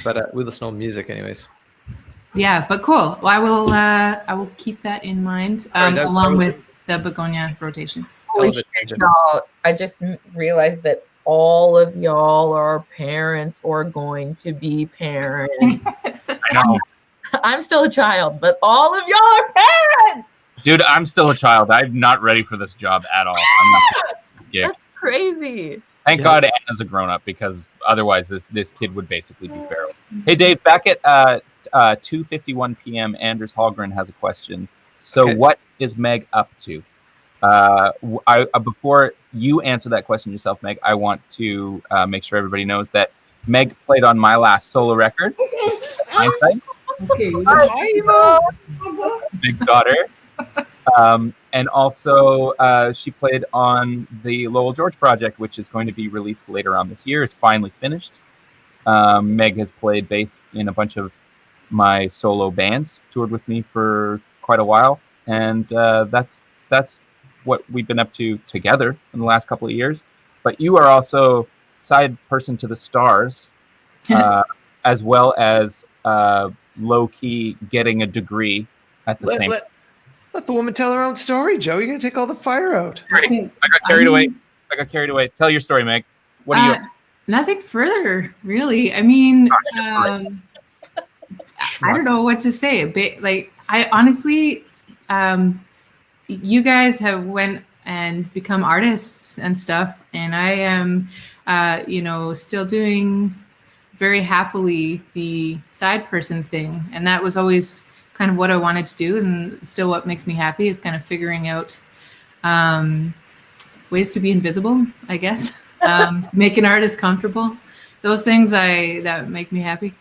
But we listen to old music anyways. Yeah, but cool. Well, I will keep that in mind, along with the Begonia rotation. Holy shit, y'all. I just realized that all of y'all are parents or going to be parents. I know. I'm still a child, but all of y'all are parents. Dude, I'm still a child. I'm not ready for this job at all. I'm not scared. That's crazy. Thank God Anna's a grown-up, because otherwise this kid would basically be feral. Hey, Dave, back at 2:51 p.m., Anders Hallgren has a question. So What is Meg up to? Before you answer that question yourself, Meg, I want to make sure everybody knows that Meg played on my last solo record, Hindsight. Okay. Meg's daughter. And also she played on the Lowell George project, which is going to be released later on this year. It's finally finished. Meg has played bass in a bunch of my solo bands, toured with me for quite a while, and that's what we've been up to together in the last couple of years. But you are also side person to the stars, as well as low-key getting a degree at the same time. Let the woman tell her own story, Joe. You're going to take all the fire out. I got carried away. Tell your story, Meg. What are you up to? Nothing further, really. I mean, I don't know what to say. Like, I honestly, you guys have went and become artists and stuff, and I am, still doing very happily the side person thing, and that was always kind of what I wanted to do, and still what makes me happy is kind of figuring out ways to be invisible, I guess, to make an artist comfortable. Those things that make me happy.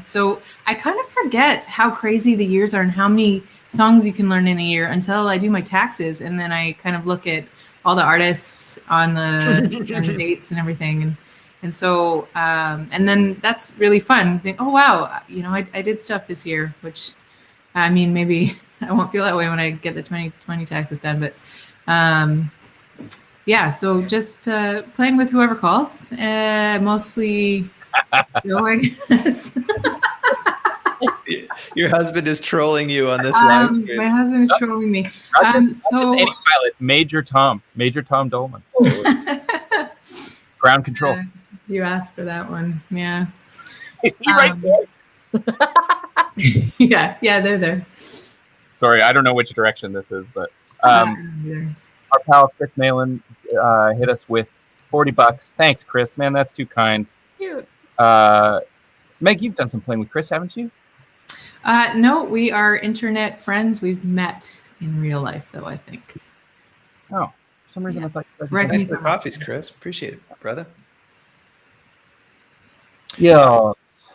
So I kind of forget how crazy the years are and how many songs you can learn in a year until I do my taxes, and then I kind of look at all the artists on the dates and everything, and so and then that's really fun. You think, oh wow, I did stuff this year, which I mean, maybe I won't feel that way when I get the 2020 taxes done, but yeah, so just playing with whoever calls, mostly I guess. Your husband is trolling you on this live stream. My husband is trolling me. Not just any pilot, Major Tom Dolman. Ground control. You asked for that one, yeah. Is he right there? Yeah, they're there. Sorry, I don't know which direction this is, but our pal Chris Malin hit us with $40. Thanks, Chris. Man, that's too kind. Cute. Meg, you've done some playing with Chris, haven't you? No, we are internet friends. We've met in real life, though, I think. Oh, for some reason I thought you guys Thanks for the coffees, Chris. Appreciate it, brother. Yes.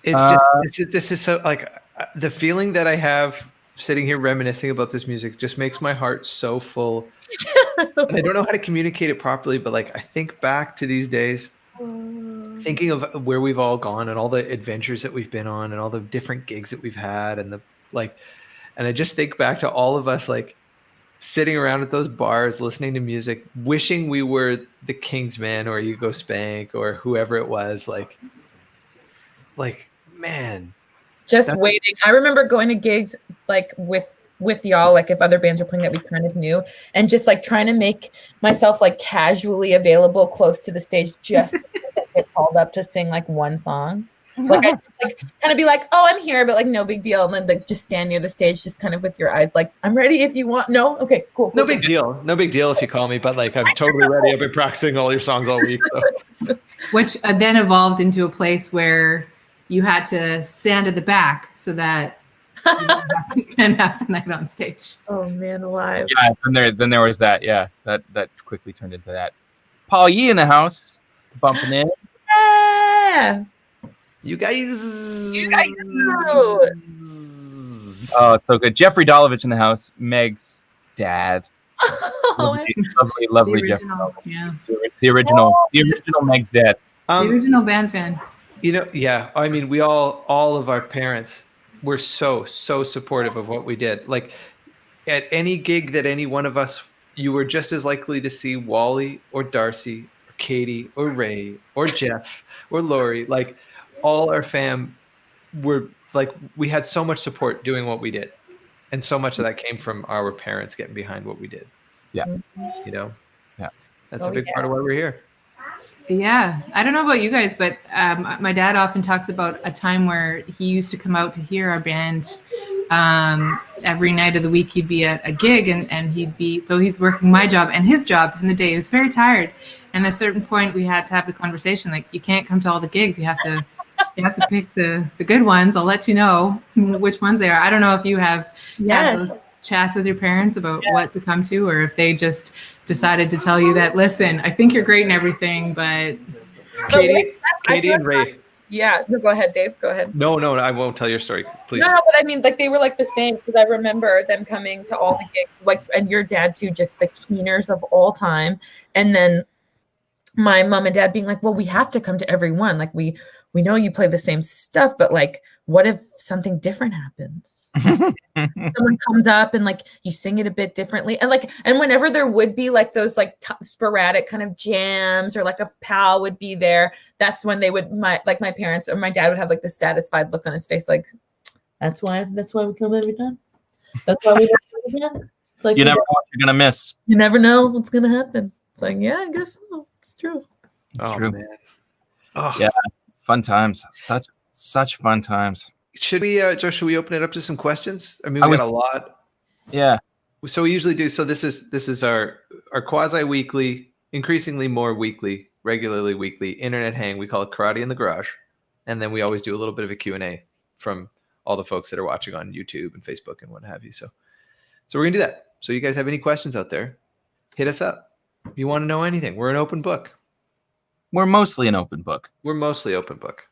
It's just this is so like The feeling that I have sitting here reminiscing about this music just makes my heart so full. And I don't know how to communicate it properly, but like I think back to these days, thinking of where we've all gone and all the adventures that we've been on and all the different gigs that we've had and and I just think back to all of us like sitting around at those bars, listening to music, wishing we were the Kingsmen or Hugo Spank or whoever it was. Like man. Just waiting. I remember going to gigs like with y'all, like if other bands were playing that we kind of knew, and just like trying to make myself like casually available close to the stage just to get called up to sing like one song. Like I like kind of be like, oh, I'm here, but like no big deal. And then like just stand near the stage, just kind of with your eyes like, I'm ready if you want. No, okay, cool. No big deal. No big deal if you call me, but like I'm totally ready. I've been practicing all your songs all week. So. Which then evolved into a place where you had to stand at the back so that you didn't have to spend half the night on stage. Oh man, alive. Yeah, then there was that. Yeah, that quickly turned into that. Paul Yee in the house, bumping in. Yeah. You guys. Oh, so good. Jeffrey Dolovich in the house. Meg's dad. Oh, Lovely The Jeffrey. original, yeah. The original Meg's dad. The original band fan. You know, yeah. I mean, we all of our parents were so supportive of what we did. Like at any gig that any one of us, you were just as likely to see Wally or Darcy or Katie or Ray or Jeff or Lori. Like all our fam were like, we had so much support doing what we did. And so much of that came from our parents getting behind what we did. Yeah. You know? Yeah. That's a big part of why we're here. Yeah, I don't know about you guys, but my dad often talks about a time where he used to come out to hear our band every night of the week. He'd be at a gig and he's working my job and his job in the day. He was very tired. And at a certain point we had to have the conversation, like, you can't come to all the gigs. You have to pick the good ones. I'll let you know which ones they are. I don't know if you have had those chats with your parents about what to come to, or if they just decided to tell you that, listen, I think you're great and everything, but Katie and Ray. Yeah, no, go ahead, Dave. Go ahead. No, I won't tell your story, please. No, but I mean, like they were like the same, because I remember them coming to all the gigs, like, and your dad too, just the keeners of all time, and then my mom and dad being like, well, we have to come to every one. Like we know you play the same stuff, but like, what if something different happens? Someone comes up and like you sing it a bit differently, and whenever there would be like those like sporadic kind of jams, or like a pal would be there, that's when they would my parents or my dad would have like the satisfied look on his face, like that's why we come every time. That's why we come every time. It's like you never know what you're gonna miss. You never know what's gonna happen. It's like, yeah, I guess so. It's true. It's true. Man. Oh yeah, fun times. Such fun times. Should we, Joe? Should we open it up to some questions? I mean, we got a lot. Yeah. So we usually do. So this is our quasi-weekly, increasingly more weekly, regularly weekly internet hang. We call it Karate in the Garage, and then we always do a little bit of a Q&A from all the folks that are watching on YouTube and Facebook and what have you. So we're gonna do that. So you guys have any questions out there, hit us up. If you want to know anything, we're an open book. We're mostly an open book. We're mostly open book.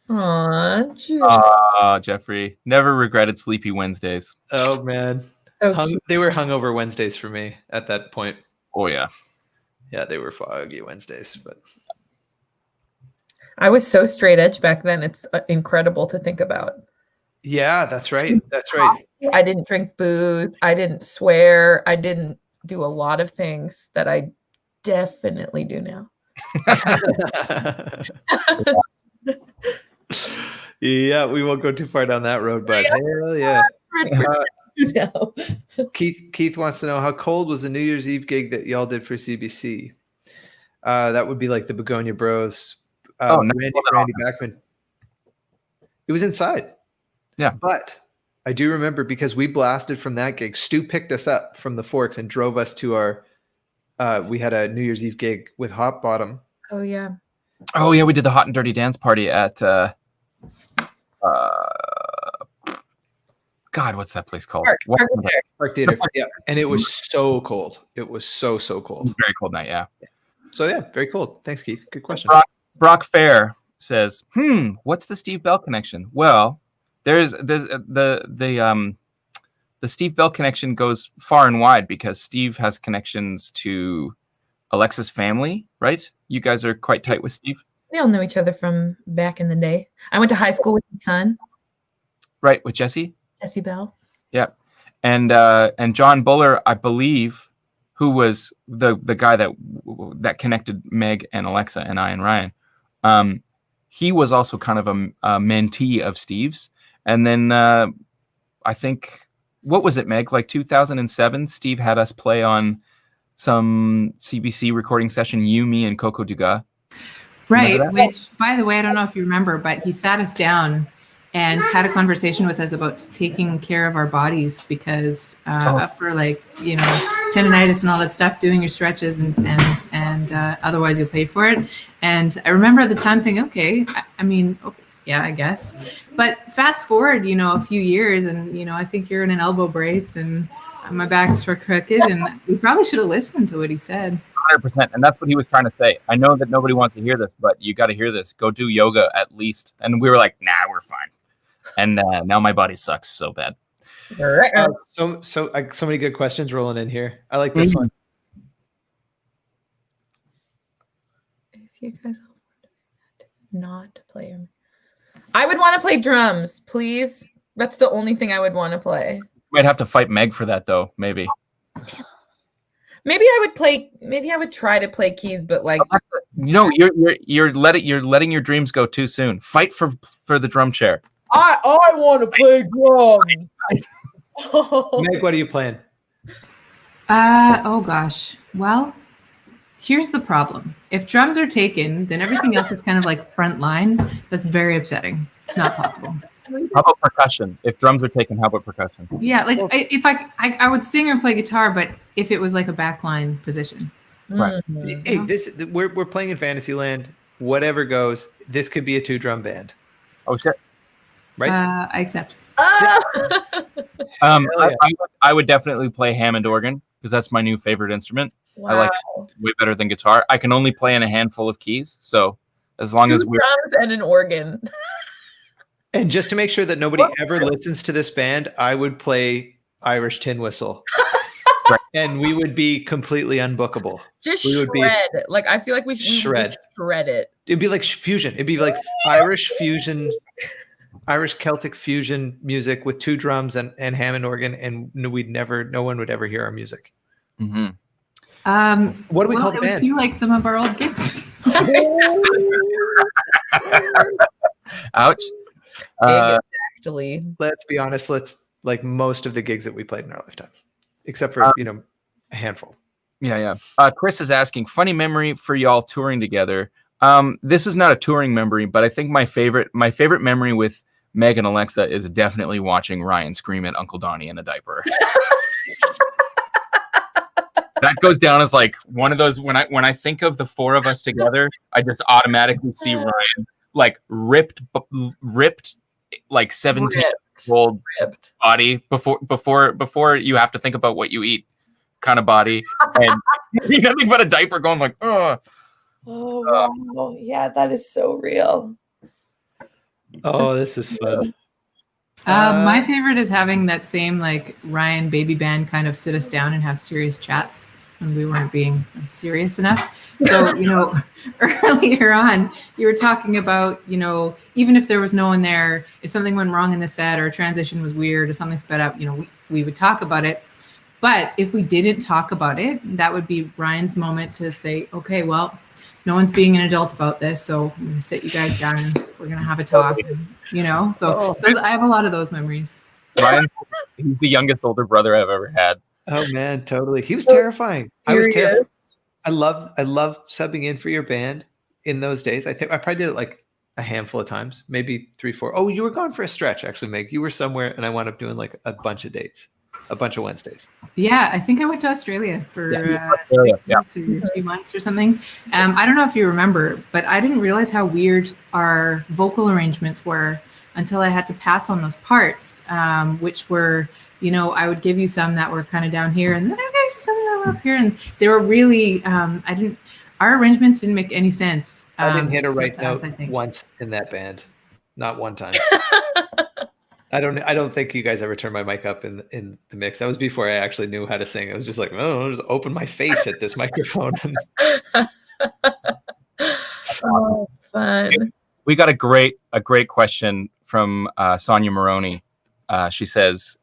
Aw, Jeffrey. Never regretted Sleepy Wednesdays. Oh, man. They were hungover Wednesdays for me at that point. Oh, yeah. Yeah, they were foggy Wednesdays. But I was so straight edge back then. It's incredible to think about. Yeah, that's right. That's right. I didn't drink booze. I didn't swear. I didn't do a lot of things that I definitely do now. Yeah, we won't go too far down that road, but hell yeah. Keith wants to know, how cold was the New Year's Eve gig that y'all did for CBC? That would be like the Begonia Bros. Randy Bachman. It was inside. Yeah. But I do remember, because we blasted from that gig. Stu picked us up from the Forks and drove us to our we had a New Year's Eve gig with Hot Bottom. Oh yeah. Oh yeah, we did the Hot and Dirty Dance Party at God, what's that place called? Park Theater. Yeah, and it was so cold. It was so cold. Very cold night. Yeah. So yeah, very cold. Thanks, Keith. Good question. Brock Fair says, what's the Steve Bell connection? Well, there's the Steve Bell connection goes far and wide because Steve has connections to Alexa's family, right? You guys are quite tight with Steve. They all know each other from back in the day. I went to high school with his son, right? With Jesse Bell. Yeah, and John Buller, I believe, who was the guy that connected Meg and Alexa and I and Ryan. He was also kind of a mentee of Steve's, and then I think, what was it, Meg? Like 2007, Steve had us play on some CBC recording session, you, me, and Coco Dugas. Right, which, by the way, I don't know if you remember, but he sat us down and had a conversation with us about taking care of our bodies because for like, tendonitis and all that stuff, doing your stretches and otherwise you'll pay for it. And I remember at the time thinking, okay, yeah, I guess. But fast forward, a few years and, I think you're in an elbow brace and my back's for crooked and we probably should have listened to what he said. 100%. And that's what he was trying to say. I know that nobody wants to hear this, but you got to hear this. Go do yoga at least. And we were like, nah, we're fine. And now my body sucks so bad. So many good questions rolling in here. I like this one. If you guys not play him, I would want to play drums, please. That's the only thing I would want to play. Might have to fight Meg for that though, maybe. Maybe I would try to play keys, but like you're letting your dreams go too soon. Fight for the drum chair. I want to play drums. Meg, what are you playing? Oh gosh. Well, here's the problem. If drums are taken, then everything else is kind of like front line. That's very upsetting. It's not possible. How about percussion? If drums are taken, how about percussion? Yeah, like if I would sing or play guitar, but if it was like a backline position. Right. Hey, we're playing in Fantasyland. Whatever goes, this could be a 2-drum band. Oh shit! Right? I accept. I would definitely play Hammond organ because that's my new favorite instrument. Wow. I like it way better than guitar. I can only play in a handful of keys, so as long as we're drums and an organ. And just to make sure that nobody ever listens to this band, I would play Irish tin whistle. And we would be completely unbookable. Just shred. Like I feel like we would shred it. It'd be like fusion. It'd be like Irish fusion, Irish Celtic fusion music with 2 drums and Hammond organ, and no one would ever hear our music. Mm-hmm. What do we call the band? You like some of our old gigs? Ouch. Actually, let's be honest. Let's like most of the gigs that we played in our lifetime, except for a handful. Yeah. Chris is asking, funny memory for y'all touring together. This is not a touring memory, but I think my favorite memory with Meg and Alexa is definitely watching Ryan scream at Uncle Donnie in a diaper. That goes down as like one of those when I think of the 4 of us together, I just automatically see Ryan like ripped like 17-year-old body before you have to think about what you eat kind of body, and nothing but a diaper going like, oh wow. Yeah, that is so real. Oh, this is fun. My favorite is having that same like Ryan baby band kind of sit us down and have serious chats when we weren't being serious enough. So, earlier on, you were talking about, even if there was no one there, if something went wrong in the set or a transition was weird or something sped up, we would talk about it. But if we didn't talk about it, that would be Ryan's moment to say, okay, well, no one's being an adult about this, so I'm going to sit you guys down and we're going to have a talk, So I have a lot of those memories. Ryan, he's the youngest older brother I've ever had. Oh man, totally. He was terrifying. I was terrified. I love subbing in for your band in those days. I think I probably did it like a handful of times, maybe 3, 4. Oh, you were gone for a stretch, actually, Meg. You were somewhere, and I wound up doing like a bunch of dates, a bunch of Wednesdays. Yeah, I think I went to Australia for 6 months or a few months or something. I don't know if you remember, but I didn't realize how weird our vocal arrangements were until I had to pass on those parts, which were, I would give you some that were kind of down here, and then I gave you some that were up here, and they were really, our arrangements didn't make any sense. I didn't hit a right note once in that band, not one time. I don't think you guys ever turned my mic up in the mix. That was before I actually knew how to sing. I was just like, oh, I'll just open my face at this microphone. Oh, fun. We got a great question from Sonia Maroney. She says,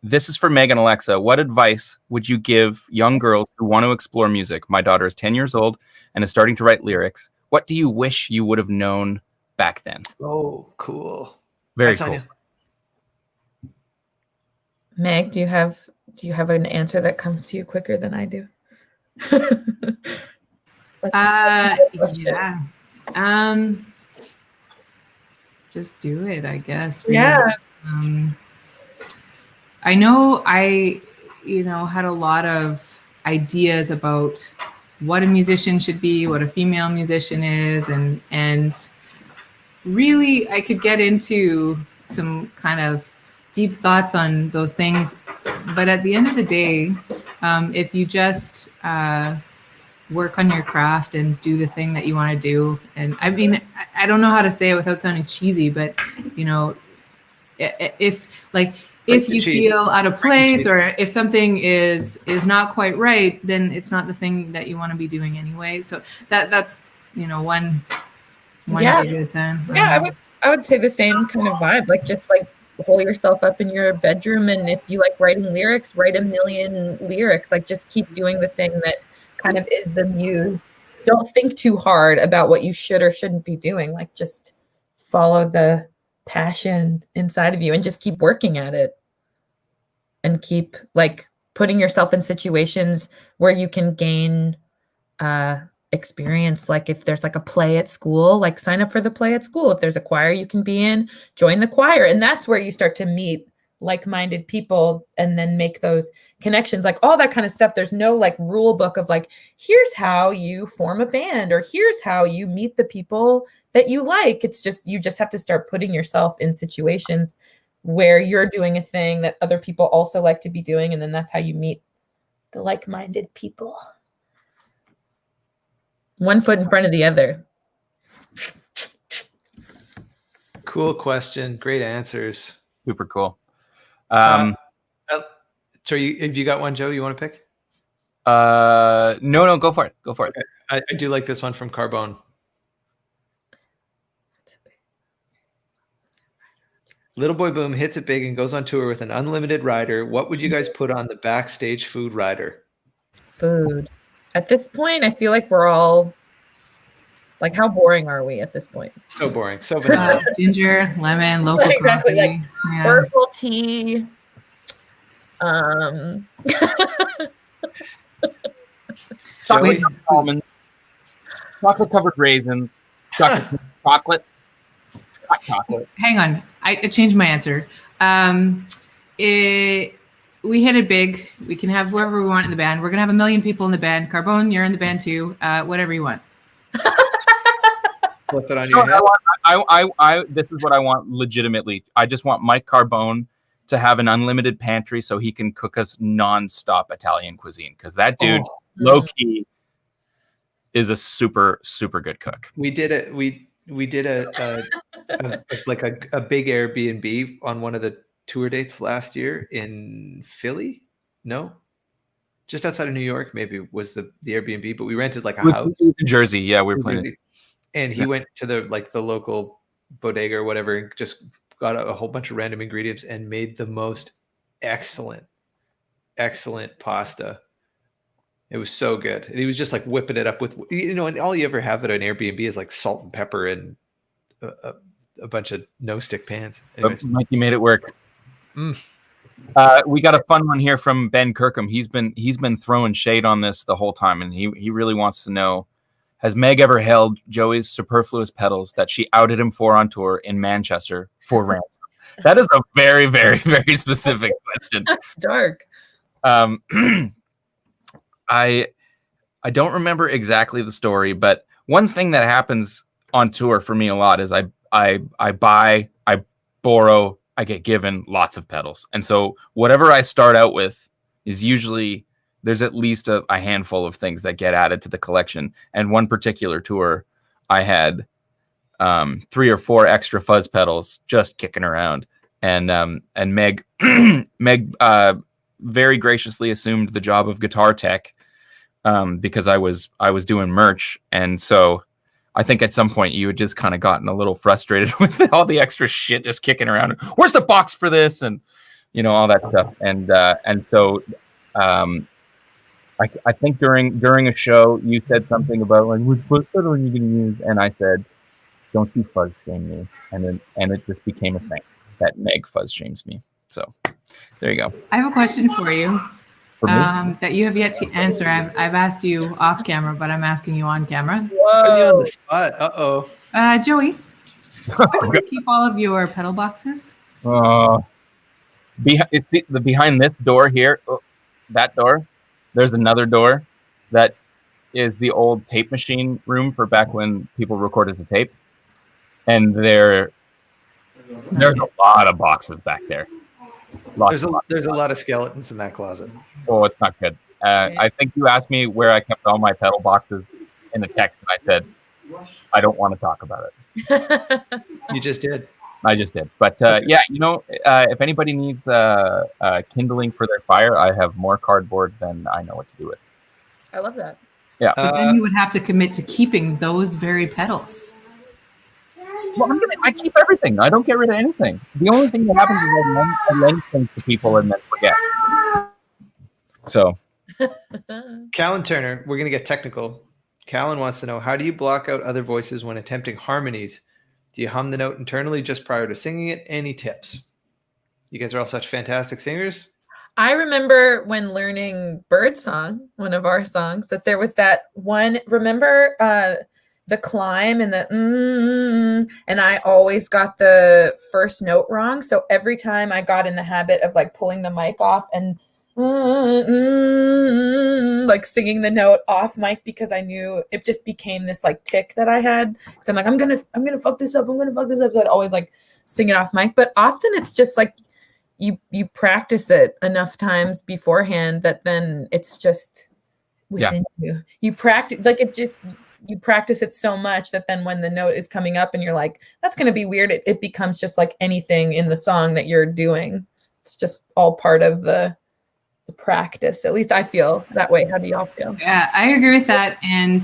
this is for Meg and Alexa. What advice would you give young girls who want to explore music? My daughter is 10 years old and is starting to write lyrics. What do you wish you would have known back then? Oh, cool. Very Hi, Sonia. cool. Meg, do you have an answer that comes to you quicker than I do? Yeah. Just do it, I guess. Really. Yeah. I know I had a lot of ideas about what a musician should be, what a female musician is, and really I could get into some kind of deep thoughts on those things. But at the end of the day, if you just work on your craft and do the thing that you want to do, and I mean, I don't know how to say it without sounding cheesy, but if you feel out of place or if something is not quite right, then it's not the thing that you want to be doing anyway. So that's one day at a time. Yeah, I would say the same kind of vibe. Like just like hole yourself up in your bedroom, and if you like writing lyrics, write a million lyrics. Like just keep doing the thing that kind of is the muse. Don't think too hard about what you should or shouldn't be doing. Like just follow the passion inside of you and just keep working at it, and keep like putting yourself in situations where you can gain experience. Like if there's like a play at school, like sign up for the play at school. If there's a choir you can be in, join the choir. And that's where you start to meet like-minded people and then make those connections, like all that kind of stuff. There's no like rule book of like, here's how you form a band, or here's how you meet the people that you like. It's just, you just have to start putting yourself in situations where you're doing a thing that other people also like to be doing. And then that's how you meet the like-minded people. One foot in front of the other. Cool question. Great answers. Super cool. So have you got one, Joe, you want to pick? No, go for it. Go for it. Okay. I do like this one from Carbone. Little Boy Boom hits it big and goes on tour with an unlimited rider. What would you guys put on the backstage food rider? Food. At this point, I feel like we're all like, how boring are we at this point? So boring. So vanilla. Ginger, lemon, local exactly. coffee. Like herbal tea. Chocolate almonds, chocolate covered raisins, chocolate, hot chocolate. Hang on, I changed my answer. We hit it big. We can have whoever we want in the band. We're gonna have 1 million people in the band. Carbone, you're in the band too. Whatever you want. Flip it on your head. I this is what I want legitimately. I just want Mike Carbone to have an unlimited pantry so he can cook us non-stop Italian cuisine, because that dude, low key, is a super, super good cook. We did it. We did a big Airbnb on one of the tour dates last year in Philly. No, just outside of New York, maybe was the Airbnb, but we rented like a house in Jersey. Yeah, we were playing. And he went to the local bodega or whatever and just got a whole bunch of random ingredients and made the most excellent pasta. It was so good. And he was just like whipping it up with, and all you ever have at an Airbnb is like salt and pepper and a bunch of no-stick pans. Anyways. Mikey made it work. We got a fun one here from Ben Kirkham. He's been throwing shade on this the whole time, and he really wants to know, has Meg ever held Joey's superfluous pedals that she outed him for on tour in Manchester for ransom? That is a very, very, very specific question. That's dark. I don't remember exactly the story, but one thing that happens on tour for me a lot is I buy, I borrow, I get given lots of pedals. And so whatever I start out with is usually, there's at least a handful of things that get added to the collection. And one particular tour I had 3 or 4 extra fuzz pedals just kicking around. And Meg very graciously assumed the job of guitar tech because I was doing merch. And so I think at some point you had just kind of gotten a little frustrated with all the extra shit just kicking around. Where's the box for this? And, all that stuff. And so I think during a show, you said something about like, what pedal are you going to use? And I said, don't you fuzz shame me. And it just became a thing that Meg fuzz shames me. So there you go. I have a question for you that you have yet to answer. I've asked you off camera, but I'm asking you on camera. Whoa. Put you on the spot. Uh-oh. Joey, where do you keep all of your pedal boxes? It's the behind this door here, that door. There's another door that is the old tape machine room for back when people recorded the tape. And there's a lot of boxes back there. There's a lot of skeletons in that closet. Oh, it's not good. I think you asked me where I kept all my pedal boxes in the text, and I said, I don't want to talk about it. You just did. I just did. But if anybody needs kindling for their fire, I have more cardboard than I know what to do with. I love that. Yeah. But then you would have to commit to keeping those very pedals. Well, I keep everything. I don't get rid of anything. The only thing that happens is I lend things to people and then forget. So, Callan Turner, we're going to get technical. Callan wants to know, how do you block out other voices when attempting harmonies? Do you hum the note internally just prior to singing it? Any tips? You guys are all such fantastic singers. I remember when learning Birdsong, one of our songs, that there was that one, remember the climb and the and I always got the first note wrong. So every time I got in the habit of like pulling the mic off and like singing the note off mic, because I knew it just became this like tick that I had. So I'm like, I'm gonna fuck this up. So I'd always like sing it off mic. But often it's just like you practice it enough times beforehand that then it's just within you. You practice like it just. You practice it so much that then when the note is coming up and you're like, that's going to be weird, it becomes just like anything in the song that you're doing. It's just all part of the practice. At least I feel that way. How do y'all feel? Yeah, I agree with that. And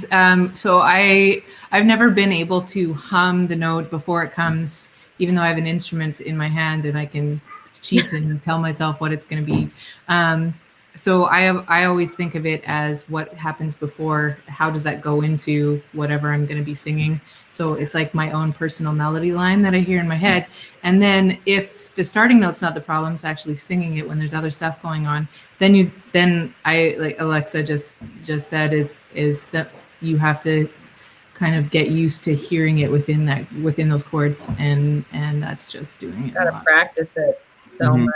so I've never been able to hum the note before it comes, even though I have an instrument in my hand and I can cheat and tell myself what it's going to be. So I always think of it as what happens before, how does that go into whatever I'm going to be singing. So it's like my own personal melody line that I hear in my head. And then if the starting note's not the problem, it's actually singing it when there's other stuff going on, then I, like Alexa just said, is that you have to kind of get used to hearing it within those chords. And that's just doing it. Gotta practice it so much.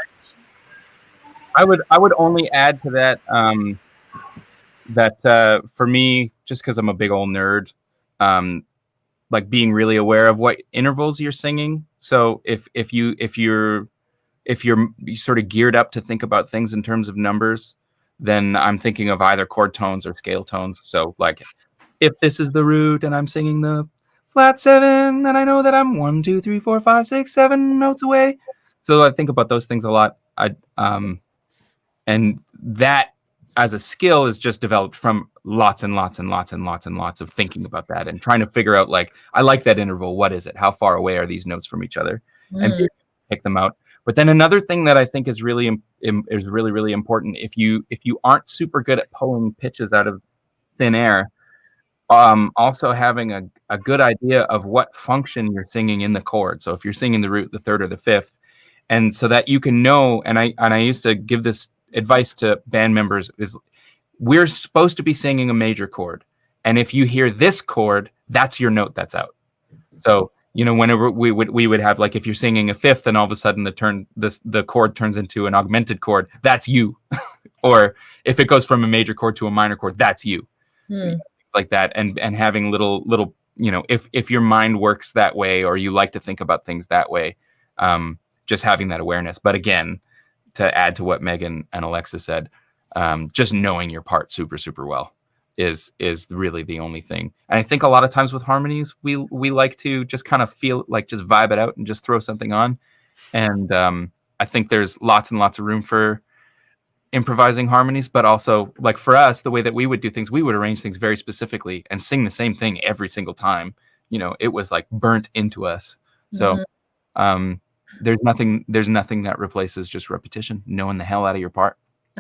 I would only add to that that for me, just because I'm a big old nerd, like being really aware of what intervals you're singing. So if you're sort of geared up to think about things in terms of numbers, then I'm thinking of either chord tones or scale tones. So like if this is the root and I'm singing the flat 7, then I know that I'm 1, 2, 3, 4, 5, 6, 7 notes away. So I think about those things a lot. And that as a skill is just developed from lots and lots and lots and lots and lots of thinking about that and trying to figure out, like, I like that interval. What is it? How far away are these notes from each other? And pick them out. But then another thing that I think is really important, if you aren't super good at pulling pitches out of thin air, also having a good idea of what function you're singing in the chord. So if you're singing the root, the third, or the fifth, and so that you can know, and I used to give this advice to band members, is we're supposed to be singing a major chord, and if you hear this chord, that's your note that's out. So whenever we would have, like, if you're singing a fifth and all of a sudden the chord turns into an augmented chord, that's you. Or if it goes from a major chord to a minor chord, that's you. Things like that, and having little if your mind works that way, or you like to think about things that way, just having that awareness. But again, to add to what Megan and Alexa said, just knowing your part super, super well. is really the only thing. And I think a lot of times with harmonies, we like to just kind of feel like just vibe it out and just throw something on. And I think there's lots and lots of room for improvising harmonies, but also like for us, the way that we would do things, we would arrange things very specifically and sing the same thing every single time. You know, it was like burnt into us. So there's nothing that replaces just repetition, knowing the hell out of your part.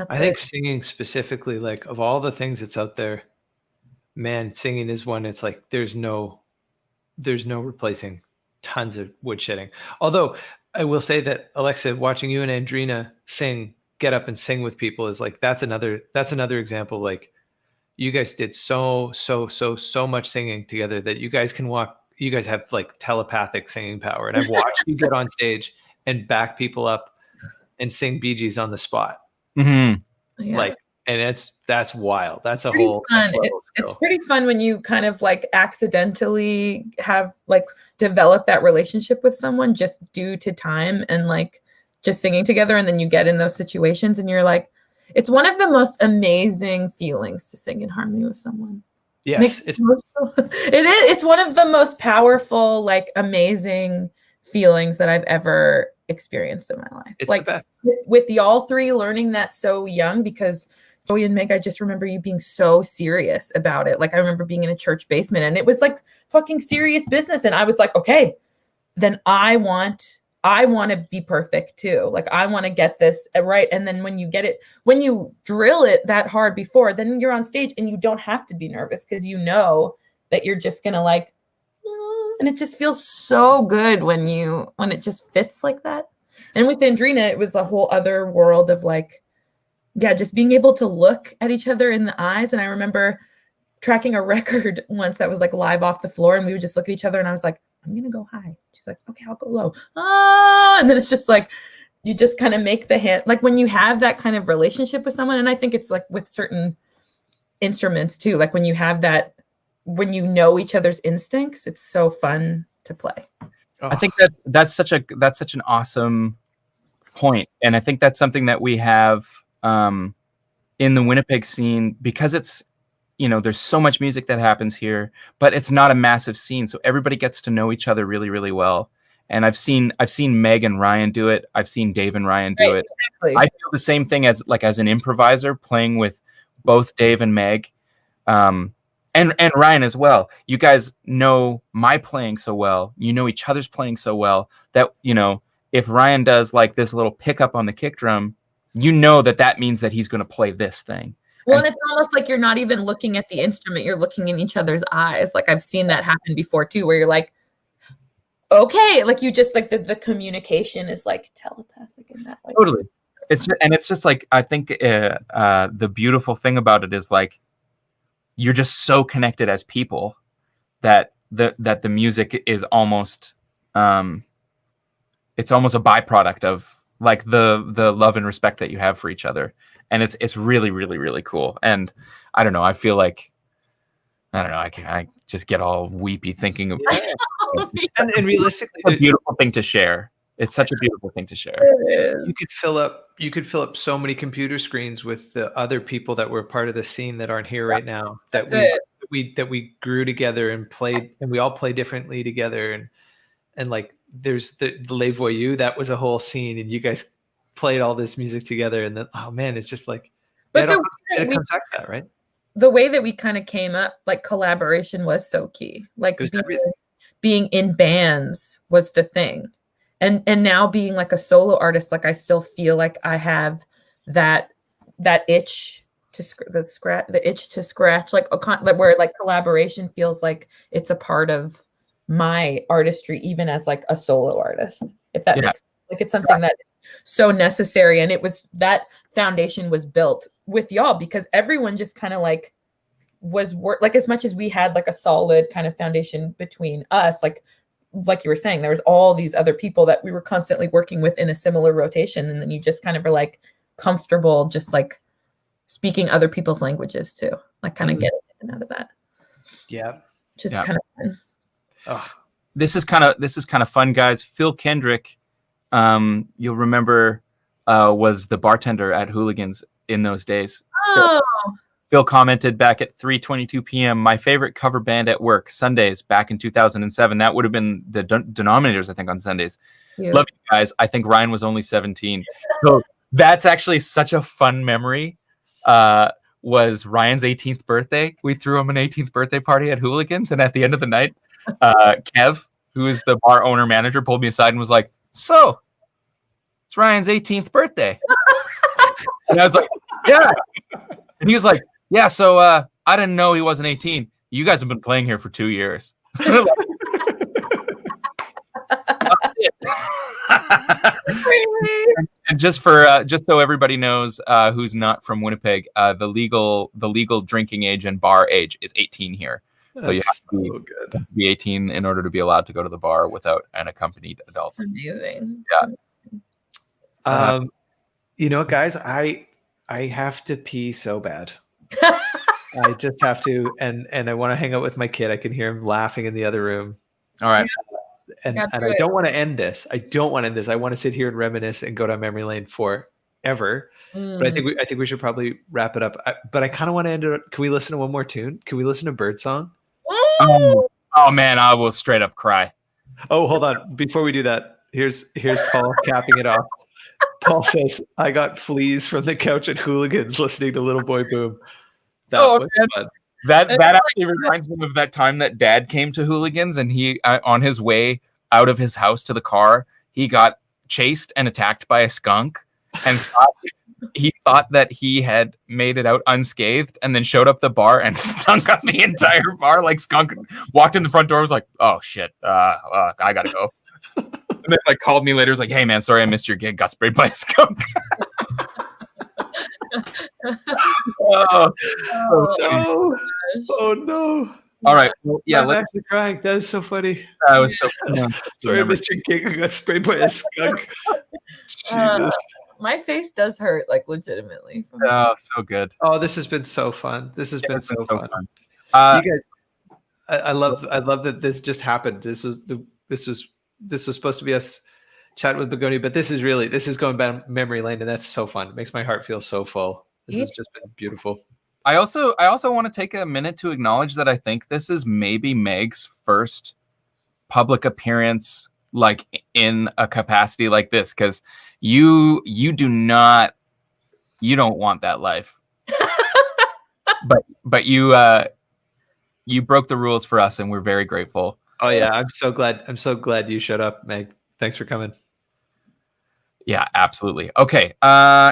I think singing specifically, like of all the things that's out there, man, singing is one. It's like there's no replacing tons of woodshedding. Although I will say that, Alexa, watching you and Andrina sing, get up and sing with people is like that's another example. Like you guys did so much singing together that you guys have like telepathic singing power. And I've watched you get on stage and back people up and sing Bee Gees on the spot. Mm-hmm. Like, and that's wild. That's a pretty whole fun. It's pretty fun when you kind of like accidentally have like develop that relationship with someone just due to time and like just singing together, and then you get in those situations and you're like, it's one of the most amazing feelings to sing in harmony with someone. Yes, it is. It's one of the most powerful, like amazing feelings that I've ever experienced in my life. It's like the best. With y'all three learning that so young, because Joey and Meg, I just remember you being so serious about it. Like I remember being in a church basement and it was like fucking serious business. And I was like, okay, then I want to be perfect too. Like I want to get this right. And then when you drill it that hard before, then you're on stage and you don't have to be nervous because you know that you're just going to like, and it just feels so good when it just fits like that. And with Andrina, it was a whole other world of like, yeah, just being able to look at each other in the eyes. And I remember tracking a record once that was like live off the floor and we would just look at each other and I was like, I'm going to go high. She's like, okay, I'll go low. And then it's just like, you just kind of make the hand, like when you have that kind of relationship with someone. And I think it's like with certain instruments too, like when you have that, when you know each other's instincts, it's so fun to play. I think that's such an awesome point. And I think that's something that we have in the Winnipeg scene, because it's, you know, there's so much music that happens here, but it's not a massive scene. So everybody gets to know each other really, really well. And I've seen Meg and Ryan do it. I've seen Dave and Ryan do it. Exactly. I feel the same thing as an improviser playing with both Dave and Meg. And Ryan as well. You guys know my playing so well. You know each other's playing so well that, you know, if Ryan does like this little pickup on the kick drum, you know that means that he's going to play this thing. Well, and it's almost like you're not even looking at the instrument. You're looking in each other's eyes. Like I've seen that happen before too, where you're like, okay, like you just like the communication is like telepathic in that way. Totally. It's just like, I think the beautiful thing about it is like, you're just so connected as people that the music is almost, it's almost a byproduct of like the love and respect that you have for each other. And it's really, really, really cool. And I don't know, I feel like, I just get all weepy thinking of it. And realistically, it's a beautiful thing to share. It's such a beautiful thing to share. You could fill up so many computer screens with the other people that were part of the scene that aren't here right now, that we grew together and played, and we all play differently together. And like there's the Les Voyous, that was a whole scene, and you guys played all this music together, and then oh man, it's just like, but it comes back to that, right? The way that we kind of came up, like collaboration was so key. Like being in bands was the thing. And now being like a solo artist, like I still feel like I have that itch to scratch, like where like collaboration feels like it's a part of my artistry, even as like a solo artist, if that makes sense. Like it's something that is so necessary. And it was, that foundation was built with y'all because everyone just kind of like was like, as much as we had like a solid kind of foundation between us, like you were saying, there was all these other people that we were constantly working with in a similar rotation. And then you just kind of were like comfortable just like speaking other people's languages too, like kind of getting in and out of that. Yeah. Just kind of fun. Oh. This is kind of fun, guys. Phil Kendrick, you'll remember, was the bartender at Hooligans in those days. Oh. Phil commented back at 3:22 p.m. My favorite cover band at work, Sundays, back in 2007. That would have been the denominators, I think, on Sundays. Yeah. Love you guys. I think Ryan was only 17. So that's actually such a fun memory. Was Ryan's 18th birthday. We threw him an 18th birthday party at Hooligans, and at the end of the night, Kev, who is the bar owner manager, pulled me aside and was like, "So, it's Ryan's 18th birthday." And I was like, "Yeah." And he was like, "Yeah, so I didn't know he wasn't 18. You guys have been playing here for 2 years." And just so everybody knows who's not from Winnipeg, the legal drinking age and bar age is 18 here. So you have to be 18 in order to be allowed to go to the bar without an accompanied adult. Amazing. Yeah. You know, guys, I have to pee so bad. I just have to, and I want to hang out with my kid. I can hear him laughing in the other room. All right. And I don't want to end this. I want to sit here and reminisce and go down memory lane forever. But I think we should probably wrap it up. But I kind of want to end it. Can we listen to one more tune? Can we listen to Birdsong? Oh man, I will straight up cry. Oh, hold on. Before we do that, here's Paul capping it off. Paul says, "I got fleas from the couch at Hooligans listening to Little Boy Boom." That was fun. That actually reminds me of that time that Dad came to Hooligans, and he on his way out of his house to the car, he got chased and attacked by a skunk, and he thought that he had made it out unscathed, and then showed up the bar and stunk on the entire bar. Like, skunk walked in the front door, was like, "Oh shit, I gotta go." And then like called me later, was like, "Hey man, sorry I missed your gig. Got sprayed by a skunk." Oh no! All right, well, yeah. I'm actually crying. That is so funny. That was so funny. Sorry, I missed your gig. I got sprayed by a skunk. Jesus. My face does hurt, like, legitimately. Oh, so good. Oh, this has been so fun. This has been so fun. You guys, I love that this just happened. This was supposed to be us chatting with Begonia, but this is going down memory lane, and that's so fun. It makes my heart feel so full. This has just been beautiful. I also want to take a minute to acknowledge that I think this is maybe Meg's first public appearance, like in a capacity like this, because you don't want that life. but you broke the rules for us, and we're very grateful. Oh yeah, I'm so glad you showed up, Meg. Thanks for coming. Yeah, absolutely. Okay,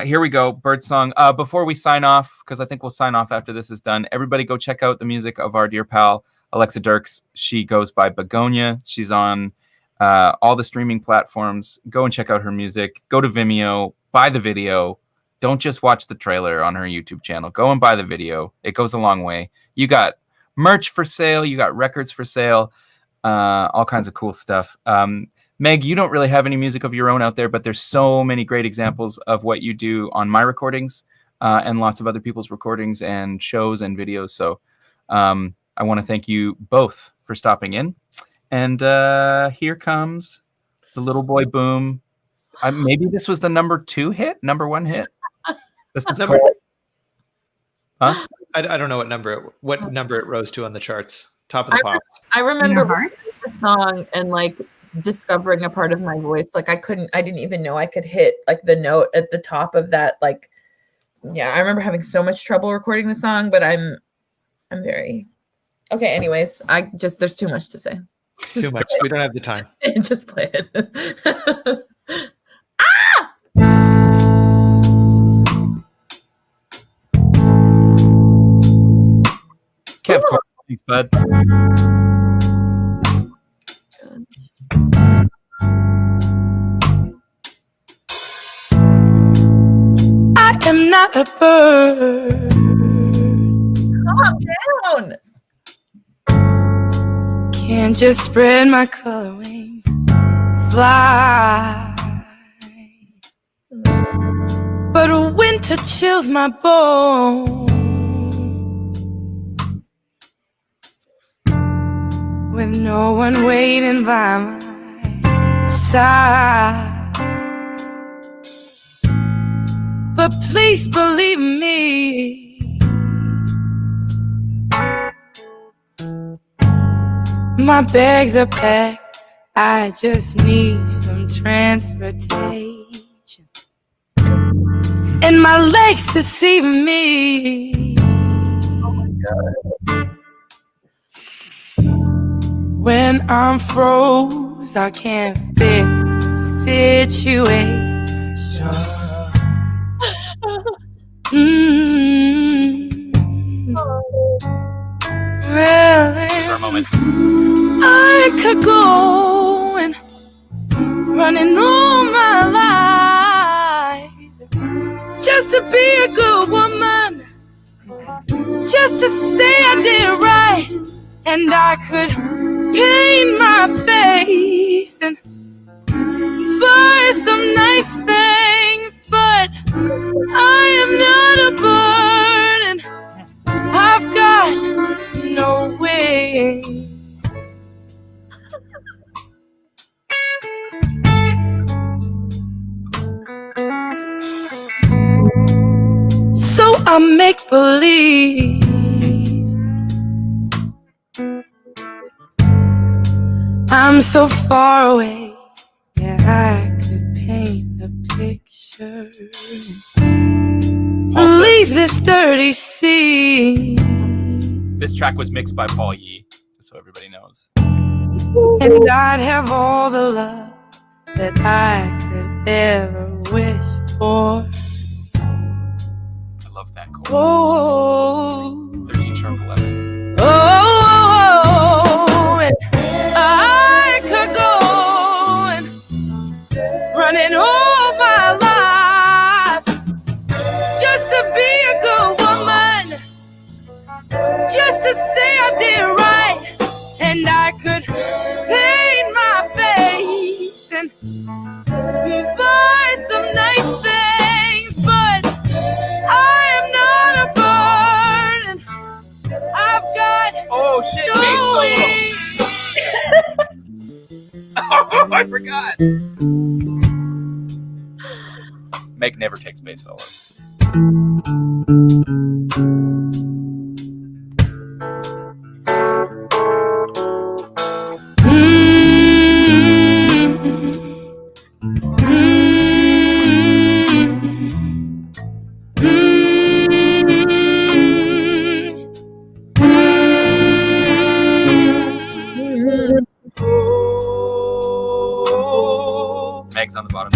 here we go. Birdsong. Before we sign off, because I think we'll sign off after this is done, everybody go check out the music of our dear pal, Alexa Dirks. She goes by Begonia. She's on all the streaming platforms. Go and check out her music. Go to Vimeo. Buy the video. Don't just watch the trailer on her YouTube channel. Go and buy the video. It goes a long way. You got merch for sale. You got records for sale. All kinds of cool stuff. Meg, you don't really have any music of your own out there, but there's so many great examples of what you do on my recordings and lots of other people's recordings and shows and videos. So I want to thank you both for stopping in. And here comes the Little Boy Boom. Maybe this was the number 1 hit. This is number. Huh? I don't know what number it rose to on the charts. Top of the pops. I remember hearts? the song and like discovering a part of my voice. Like I didn't even know I could hit like the note at the top of that. Like, yeah, I remember having so much trouble recording the song, but I'm very okay. Anyways, there's too much to say. Too much. We don't have the time. Just play it. Kev, thanks, bud. I am not a bird. Calm down. Can't just spread my color wings, fly. But winter chills my bones. With no one waiting by my side. But please believe me, My bags are packed, I just need some transportation. And my legs deceive me. When I'm froze, I can't fix the situation. Really, For a moment. I could go and running all my life just to be a good woman, just to say I did right, and I could paint my face and buy some nice things, but I am not a burden. I've got no way. So I make believe I'm so far away that I could paint a picture. Leave this dirty scene. This track was mixed by Paul Yee, just so everybody knows. And I'd have all the love that I could ever wish for. I love that chord. Oh, 13 sharp 11. oh, and I could go and running all my life just to be a good woman, just to say I did right, and I could paint my face and buy some nice things, but I am not a burden. I've got Oh shit, no bass solo. Oh, I forgot. Meg never takes bass solos. Meg's on the bottom.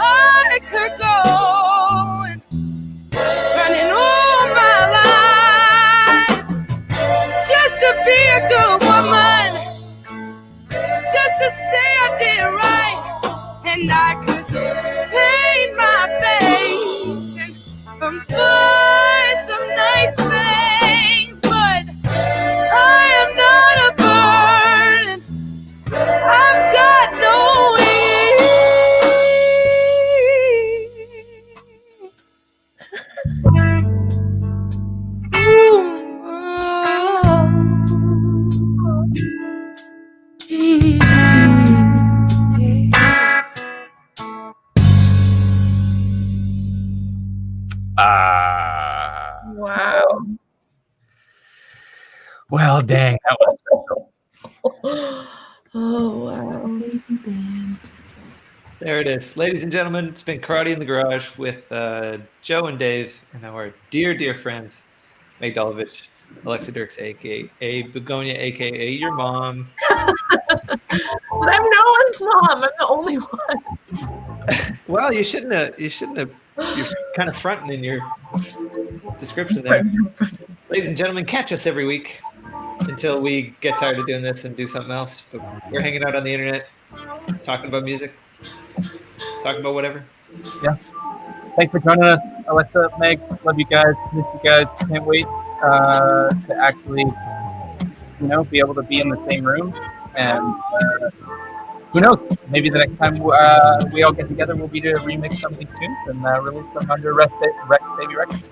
I could go and running all my life just to be a good woman, just to say I did right, and I could paint my face and buy some nice things, but I am not a burden. I've got no Wow. Well, dang, that was Oh, wow. There it is. Ladies and gentlemen, it's been Karate in the Garage with Joe and Dave and our dear, dear friends, Meg Dolovich, Alexa Dirks, a.k.a. Begonia, a.k.a. your mom. But I'm no one's mom. I'm the only one. Well, you shouldn't have. You're kind of fronting in your description there. Ladies and gentlemen, catch us every week until we get tired of doing this and do something else. But we're hanging out on the internet, talking about music, talking about whatever. Yeah. Thanks for joining us, Alexa, Meg. Love you guys. Miss you guys. Can't wait to actually, be able to be in the same room. And who knows? Maybe the next time we all get together, we'll be to remix some of these tunes and release them under Rest Baby Records.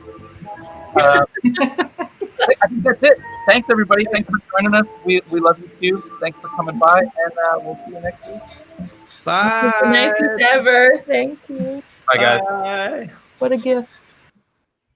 think that's it. Thanks, everybody. Thanks for joining us. We love you too. Thanks for coming by, and we'll see you next week. Bye. Nicest ever. Thank you. Bye, guys. Bye. What a gift.